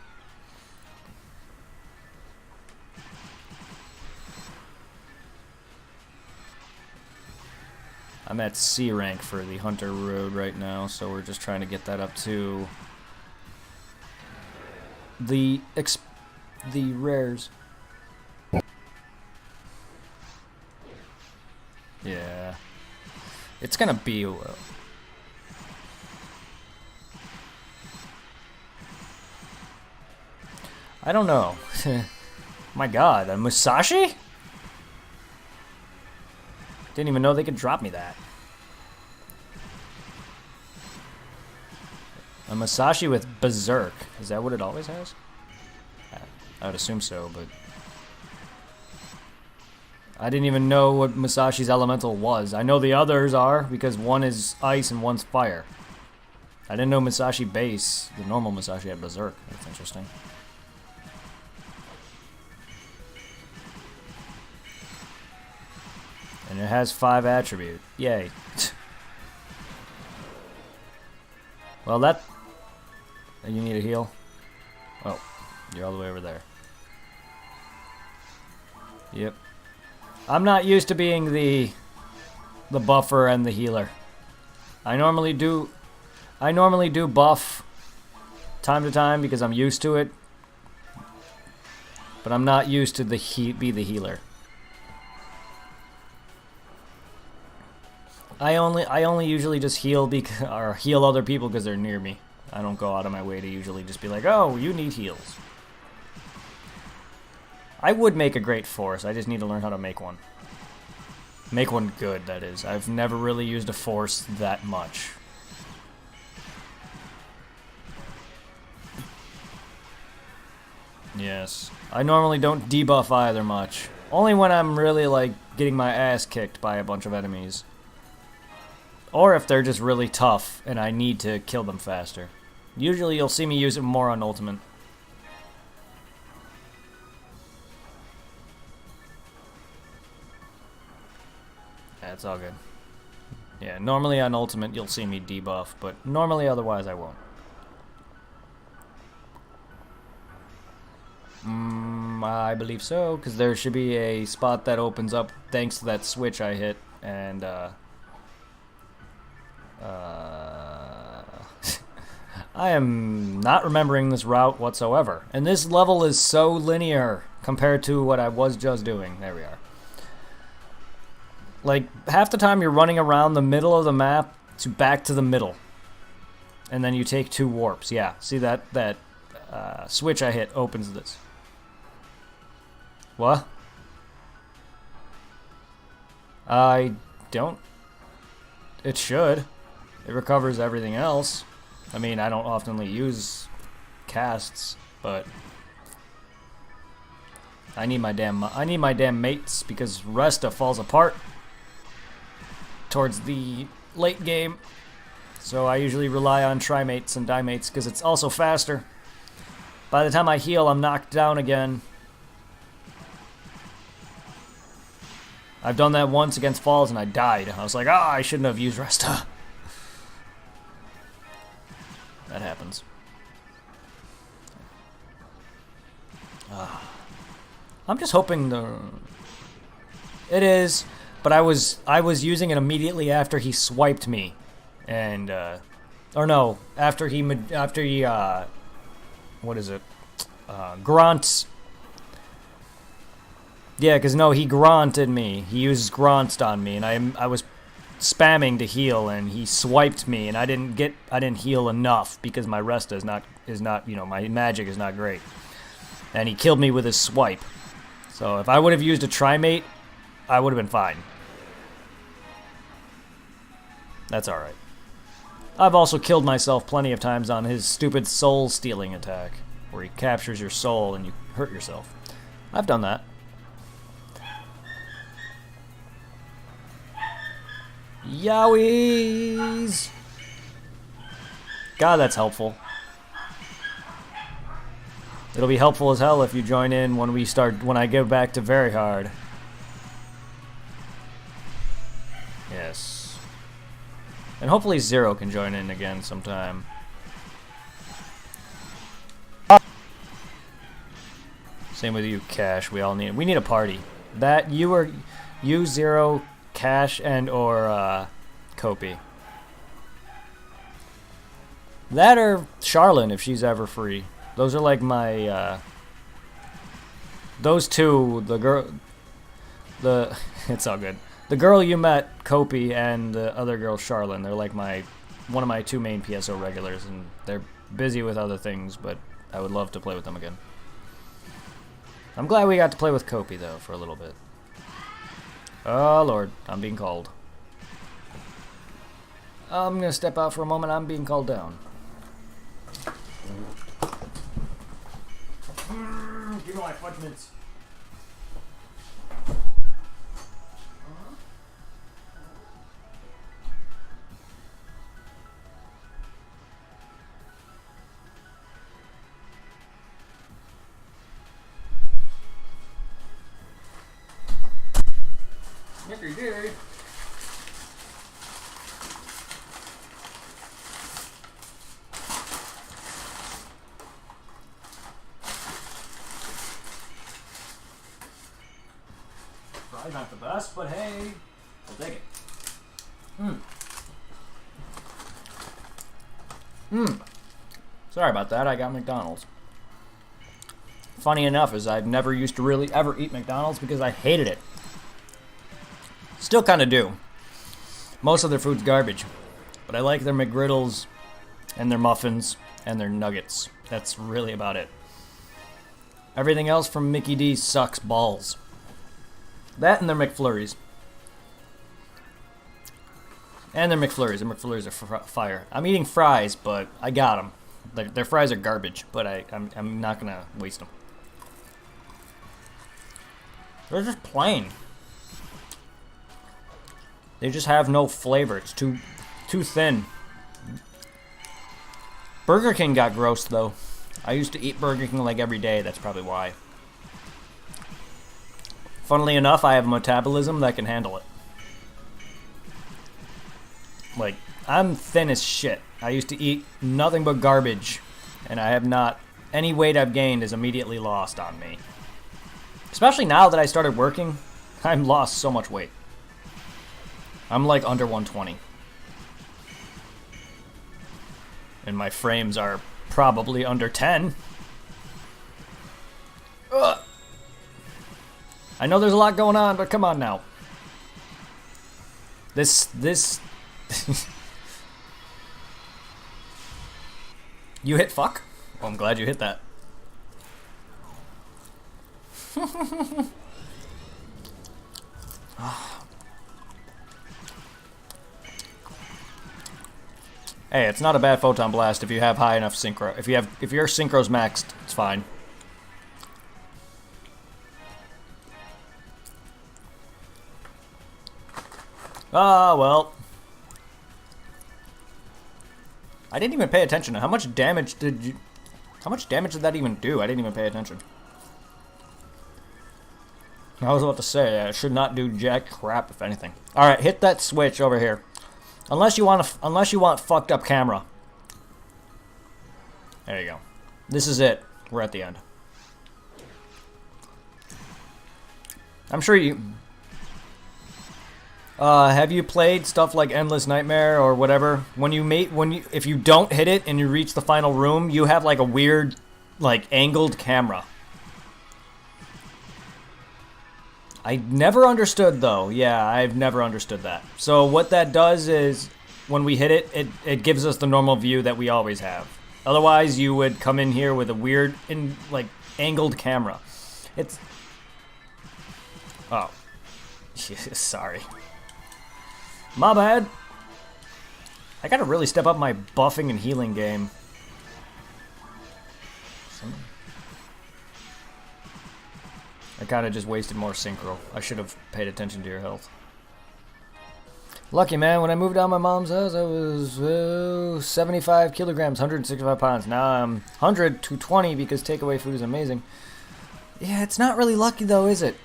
A: I'm at C rank for the Hunter Road right now, so we're just trying to get that up to the rares. Yeah. It's gonna be a while. I don't know. My god, a Musashi? Didn't even know they could drop me that. A Musashi with Berserk. Is that what it always has? I would assume so, but I didn't even know what Musashi's elemental was. I know the others are, because one is ice and one's fire. I didn't know Musashi base, the normal Musashi, had Berserk. That's interesting. And it has 5 attribute. Yay. Well, that... You need a heal? Oh, you're all the way over there. Yep. I'm not used to being the buffer and the healer. I normally do buff time to time because I'm used to it. But I'm not used to be the healer. I only usually just heal or heal other people because they're near me. I don't go out of my way to usually just be like, "Oh, you need heals." I would make a great force. I just need to learn how to make one. Make one good, that is. I've never really used a force that much. Yes. I normally don't debuff either much. Only when I'm really, like, getting my ass kicked by a bunch of enemies. Or if they're just really tough and I need to kill them faster. Usually you'll see me use it more on Ultimate. Yeah, it's all good. Yeah, normally on Ultimate you'll see me debuff, but normally otherwise I won't. I believe so, because there should be a spot that opens up thanks to that switch I hit, and I am not remembering this route whatsoever. And this level is so linear compared to what I was just doing. There we are. Like, half the time you're running around the middle of the map to back to the middle. And then you take 2 warps. Yeah, see that switch I hit opens this. What? I don't. It should. It recovers everything else. I mean, I don't oftenly use casts, but I need my damn mates because Resta falls apart towards the late game. So I usually rely on trimates and dimates because it's also faster. By the time I heal, I'm knocked down again. I've done that once against Falls and I died. I was like, I shouldn't have used Resta. That happens. I'm just hoping it is, but I was using it immediately after he swiped me, and or no, after he what is it? Grunts. Yeah, because no, he grunted me. He used grunts on me, and I was spamming to heal, and he swiped me, and I didn't heal enough because my Resta is not my magic is not great, and he killed me with his swipe. So if I would have used a trimate, I would have been fine. That's all right. I've also killed myself plenty of times on his stupid soul stealing attack, where he captures your soul and you hurt yourself. I've done that. Yowies! God, that's helpful. It'll be helpful as hell if you join in when I go back to very hard. Yes. And hopefully Zero can join in again sometime. Same with you, Cash. We need a party. That you Zero, Cash, and or Kopi. That or Charlene if she's ever free. Those are like my those two, it's all good. The girl you met, Kopi, and the other girl, Charlene, they're like one of my 2 main PSO regulars, and they're busy with other things, but I would love to play with them again. I'm glad we got to play with Kopi though for a little bit. Oh lord, I'm being called. I'm gonna step out for a moment. I'm being called down. Give me my fudge mints. Nicky D. Probably not the best, but hey, I'll take it. Sorry about that, I got McDonald's. Funny enough is I've never used to really ever eat McDonald's because I hated it. Still kind of do. Most of their food's garbage. But I like their McGriddles and their muffins and their nuggets. That's really about it. Everything else from Mickey D sucks balls. That and their McFlurries. And their McFlurries. Their McFlurries are fire. I'm eating fries, but I got them. Their fries are garbage, but I'm not going to waste them. They're just plain. They just have no flavor. It's too thin. Burger King got gross, though. I used to eat Burger King like every day. That's probably why. Funnily enough, I have a metabolism that can handle it. Like, I'm thin as shit. I used to eat nothing but garbage, and I have not... Any weight I've gained is immediately lost on me. Especially now that I started working, I've lost so much weight. I'm like under 120. And my frames are probably under 10. Ugh. I know there's a lot going on, but come on now. This... You hit fuck? Well, I'm glad you hit that. Hey, it's not a bad photon blast if you have high enough synchro. If your synchro's maxed, it's fine. Ah, well. I didn't even pay attention. How much damage did that even do? I didn't even pay attention. I was about to say, I should not do jack crap, if anything. Alright, hit that switch over here. Unless you want fucked up camera. There you go. This is it. We're at the end. I'm sure you... have you played stuff like Endless Nightmare or whatever? If you don't hit it and you reach the final room, you have like a weird, like, angled camera. I never understood, though. Yeah, I've never understood that. So what that does is, when we hit it, it gives us the normal view that we always have. Otherwise, you would come in here with a weird, angled camera. It's... Oh. Sorry. My bad. I gotta really step up my buffing and healing game. I kinda just wasted more synchro. I should have paid attention to your health. Lucky, man. When I moved out of my mom's house, I was 75 kilograms, 165 pounds. Now I'm 100 to 20 because takeaway food is amazing. Yeah, it's not really lucky, though, is it?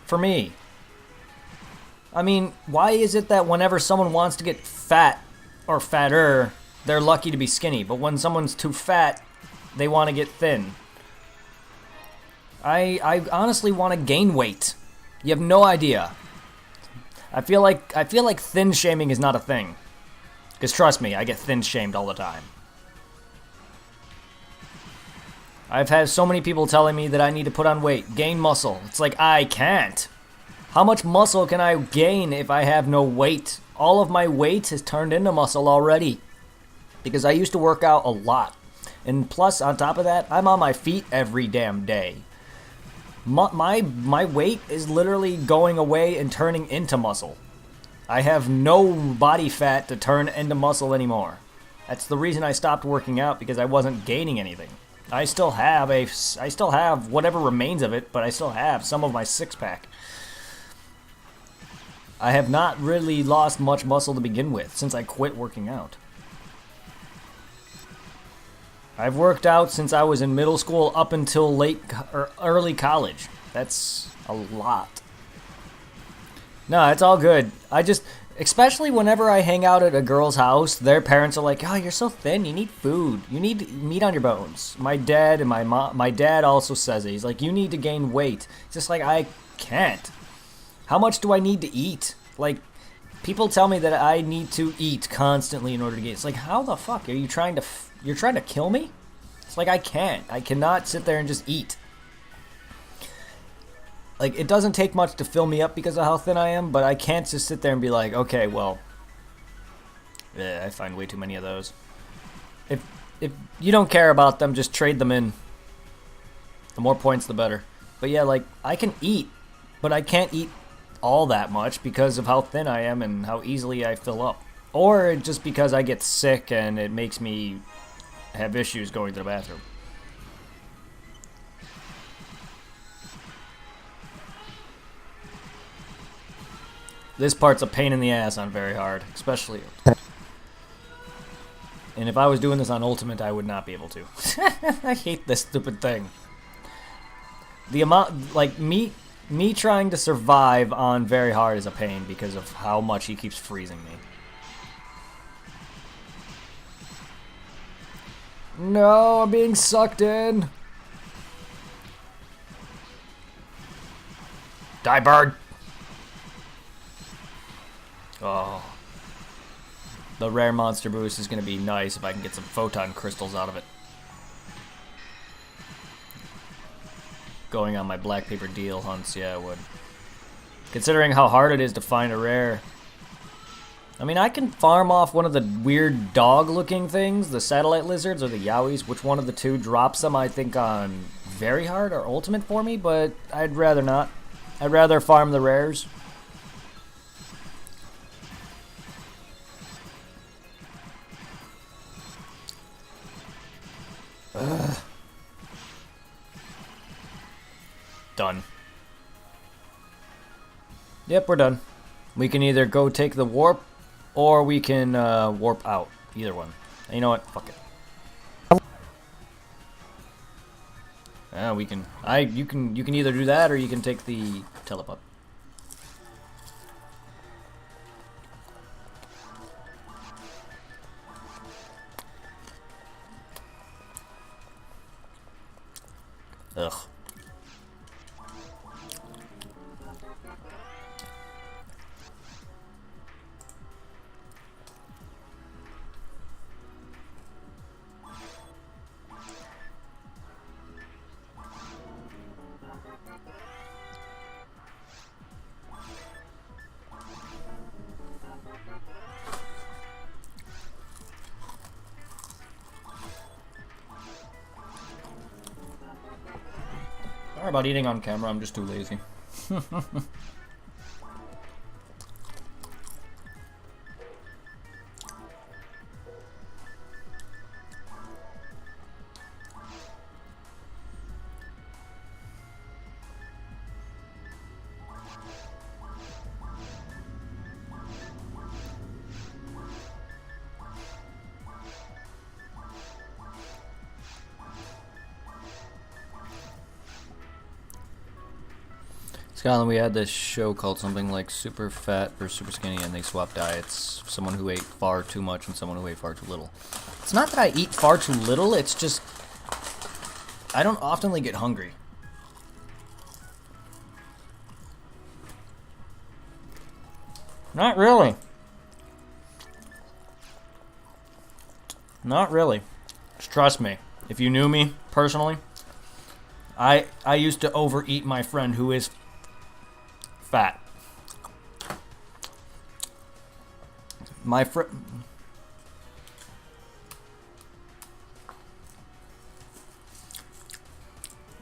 A: For me. I mean, why is it that whenever someone wants to get fat or fatter, they're lucky to be skinny, but when someone's too fat, they want to get thin? I honestly want to gain weight. You have no idea. I feel like thin shaming is not a thing. Because trust me, I get thin shamed all the time. I've had so many people telling me that I need to put on weight, gain muscle. It's like, I can't. How much muscle can I gain if I have no weight? All of my weight has turned into muscle already. Because I used to work out a lot. And plus, on top of that, I'm on my feet every damn day. My weight is literally going away and turning into muscle. I have no body fat to turn into muscle anymore. That's the reason I stopped working out, because I wasn't gaining anything. I still have whatever remains of it, but I still have some of my six-pack. I have not really lost much muscle to begin with since I quit working out. I've worked out since I was in middle school up until early college. That's a lot. No, it's all good. Especially whenever I hang out at a girl's house, their parents are like, "Oh, you're so thin. You need food. You need meat on your bones." My dad and my dad also says it. He's like, "You need to gain weight." It's just like, I can't. How much do I need to eat? Like, people tell me that I need to eat constantly in order to gain. It's like, how the fuck are you trying to? You're trying to kill me? It's like, I can't. I cannot sit there and just eat. Like, it doesn't take much to fill me up because of how thin I am, but I can't just sit there and be like, okay, well, I find way too many of those. If you don't care about them, just trade them in. The more points, the better. But yeah, like, I can eat, but I can't eat all that much because of how thin I am and how easily I fill up. Or just because I get sick and it makes me have issues going to the bathroom. This part's a pain in the ass on very hard, especially. And if I was doing this on Ultimate, I would not be able to. I hate this stupid thing. The amount, like, me trying to survive on very hard is a pain because of how much he keeps freezing me. No, I'm being sucked in. Die, bird. Oh. The rare monster boost is going to be nice if I can get some photon crystals out of it. Going on my black paper deal hunts, yeah, I would. Considering how hard it is to find a rare. I mean, I can farm off one of the weird dog-looking things, the satellite lizards or the yowies. Which one of the two drops them, I think, on very hard or ultimate for me, but I'd rather not. I'd rather farm the rares. Ugh. Done. Yep, we're done. We can either go take the warp, or we can warp out. Either one. And you know what? Fuck it. Yeah, we can. You can either do that, or you can take the teleport. Ugh. Sorry about eating on camera, I'm just too lazy. Scotland, we had this show called something like Super Fat or Super Skinny, and they swapped diets. Someone who ate far too much and someone who ate far too little. It's not that I eat far too little, it's just I don't oftenly get hungry. Not really. Not really. Just trust me. If you knew me personally, I used to overeat my friend who is fat. My friend...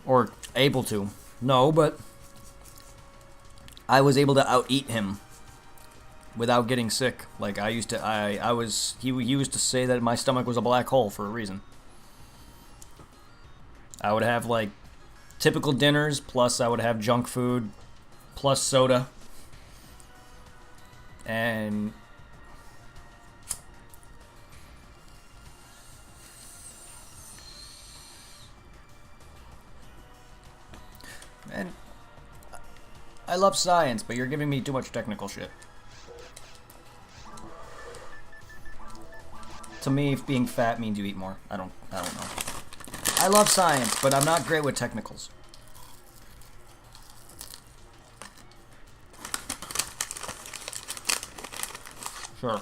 A: Or able to. No, but I was able to out-eat him without getting sick. Like, I used to... He used to say that my stomach was a black hole for a reason. I would have, like, typical dinners, plus I would have junk food, plus soda. And... And... I love science, but you're giving me too much technical shit. To me, being fat means you eat more. I don't know. I love science, but I'm not great with technicals. Sure.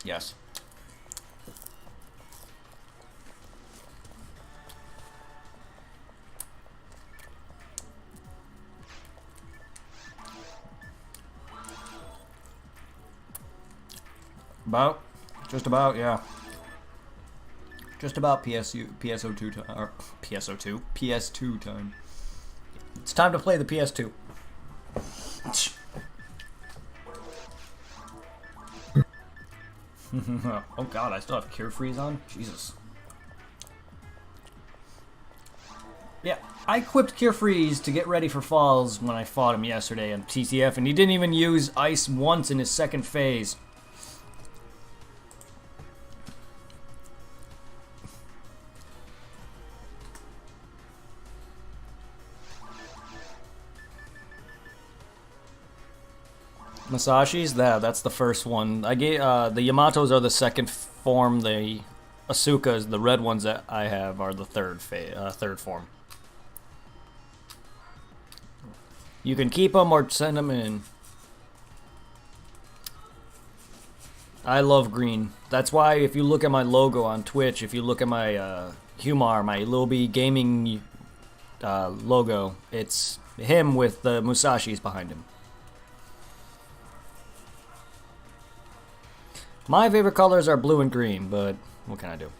A: Yes. About? Just about, yeah. Just about PSO2 time, or PSO2? PS2 time. It's time to play the PS2. Oh god, I still have Cure Freeze on? Jesus. Yeah, I equipped Cure Freeze to get ready for Falls when I fought him yesterday on TCF, and he didn't even use Ice once in his second phase. Masashi's, that's the first one. I gave the Yamatos are the second form. The Asukas, the red ones that I have, are the third form. You can keep them or send them in. I love green. That's why if you look at my logo on Twitch, if you look at my Humar, my Lil B Gaming logo, it's him with the Musashis behind him. My favorite colors are blue and green, but what can I do?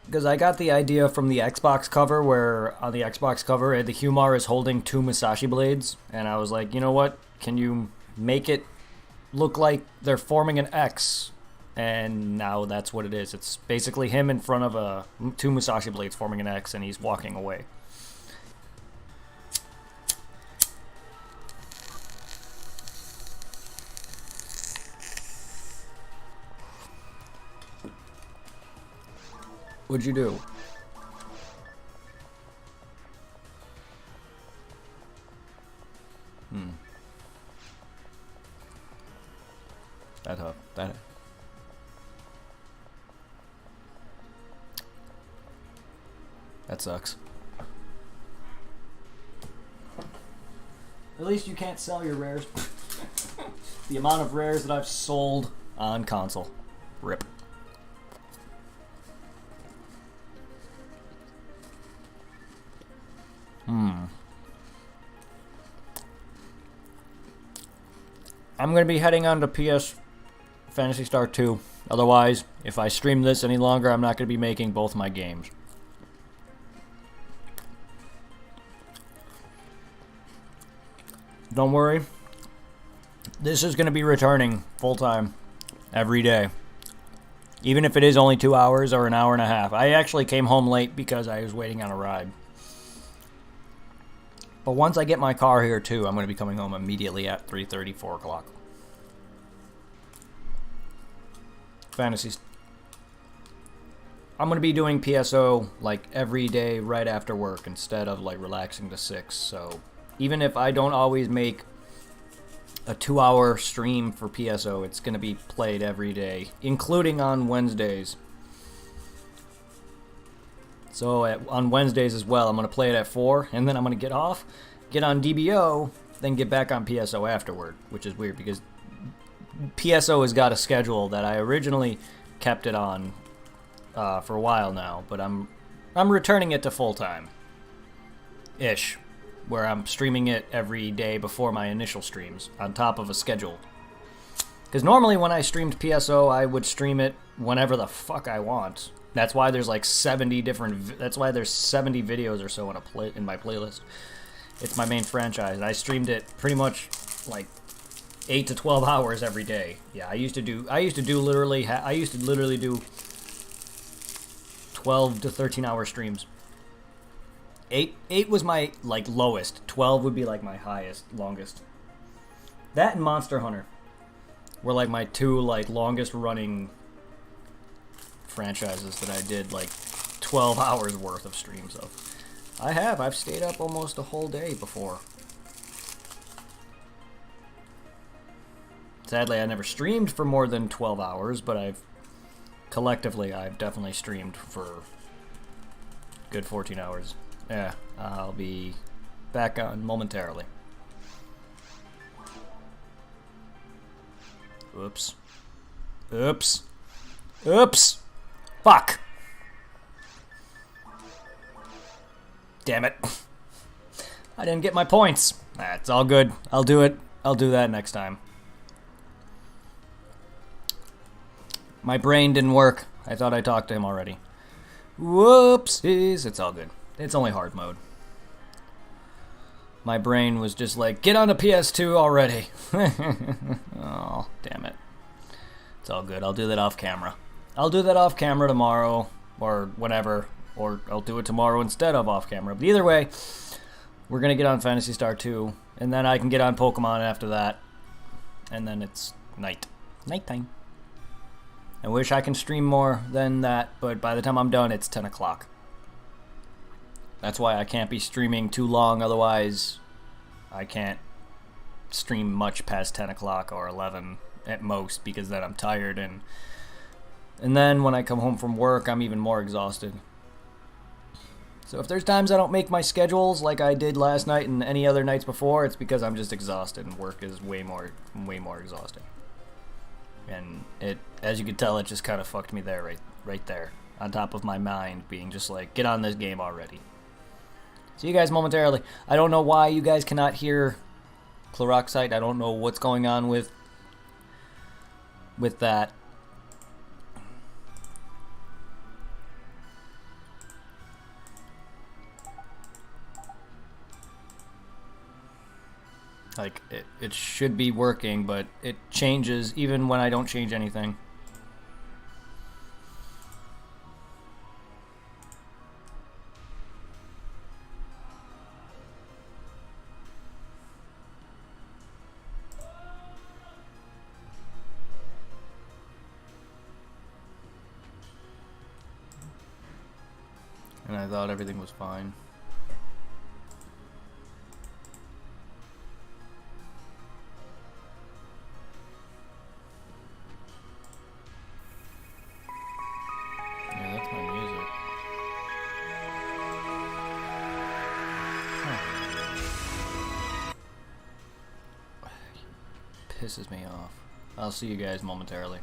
A: Because I got the idea from the Xbox cover, where on the Xbox cover, the Humar is holding two Musashi blades, and I was like, you know what? Can you make it look like they're forming an X? And now that's what it is. It's basically him in front of two Musashi blades forming an X, and he's walking away. What'd you do? That sucks. At least you can't sell your rares. The amount of rares that I've sold on console. Rip. I'm going to be heading on to PS Phantasy Star 2. Otherwise, if I stream this any longer, I'm not going to be making both my games. Don't worry. This is going to be returning full-time every day. Even if it is only 2 hours or an hour and a half. I actually came home late because I was waiting on a ride. But once I get my car here too, I'm going to be coming home immediately at 3:30, 4 o'clock. Fantasies. I'm going to be doing PSO like every day right after work instead of like relaxing to 6. So even if I don't always make a 2-hour stream for PSO, it's going to be played every day, including on Wednesdays. So on Wednesdays as well, I'm going to play it at 4, and then I'm going to get off, get on DBO, then get back on PSO afterward, which is weird because PSO has got a schedule that I originally kept it on for a while now, but I'm returning it to full-time-ish, where I'm streaming it every day before my initial streams, on top of a schedule. Because normally when I streamed PSO, I would stream it whenever the fuck I want. That's why there's like 70 different. That's why there's 70 videos or so in my playlist. It's my main franchise. I streamed it pretty much like 8 to 12 hours every day. Yeah, I used to literally do 12 to 13 hour streams. 8 was my like lowest. 12 would be like my highest, longest. That and Monster Hunter were like my two like longest running franchises that I did like 12 hours worth of streams of. I've stayed up almost a whole day before. Sadly, I never streamed for more than 12 hours, but I've definitely streamed for good 14 hours. Yeah, I'll be back on momentarily. Oops. Oops. Oops! Fuck! Damn it. I didn't get my points. It's all good. I'll do it. I'll do that next time. My brain didn't work. I thought I talked to him already. Whoopsies. It's all good. It's only hard mode. My brain was just like, get on the PS2 already. Oh, damn it. It's all good. I'll do that off camera. I'll do that off camera tomorrow, or whenever, or I'll do it tomorrow instead of off camera. But either way, we're going to get on Phantasy Star 2, and then I can get on Pokemon after that, and then it's nighttime. I wish I can stream more than that, but by the time I'm done, it's 10 o'clock. That's why I can't be streaming too long, otherwise I can't stream much past 10 o'clock or 11 at most, because then I'm tired, and then when I come home from work, I'm even more exhausted. So if there's times I don't make my schedules like I did last night and any other nights before, it's because I'm just exhausted, and work is way more exhausting. And it, as you can tell, it just kind of fucked me there, right there, on top of my mind being just like, get on this game already. See you guys momentarily. I don't know why you guys cannot hear Chloroxide. I don't know what's going on with that. Like, it should be working, but it changes even when I don't change anything. And I thought everything was fine. Yeah, that's my music. Huh. Pisses me off. I'll see you guys momentarily.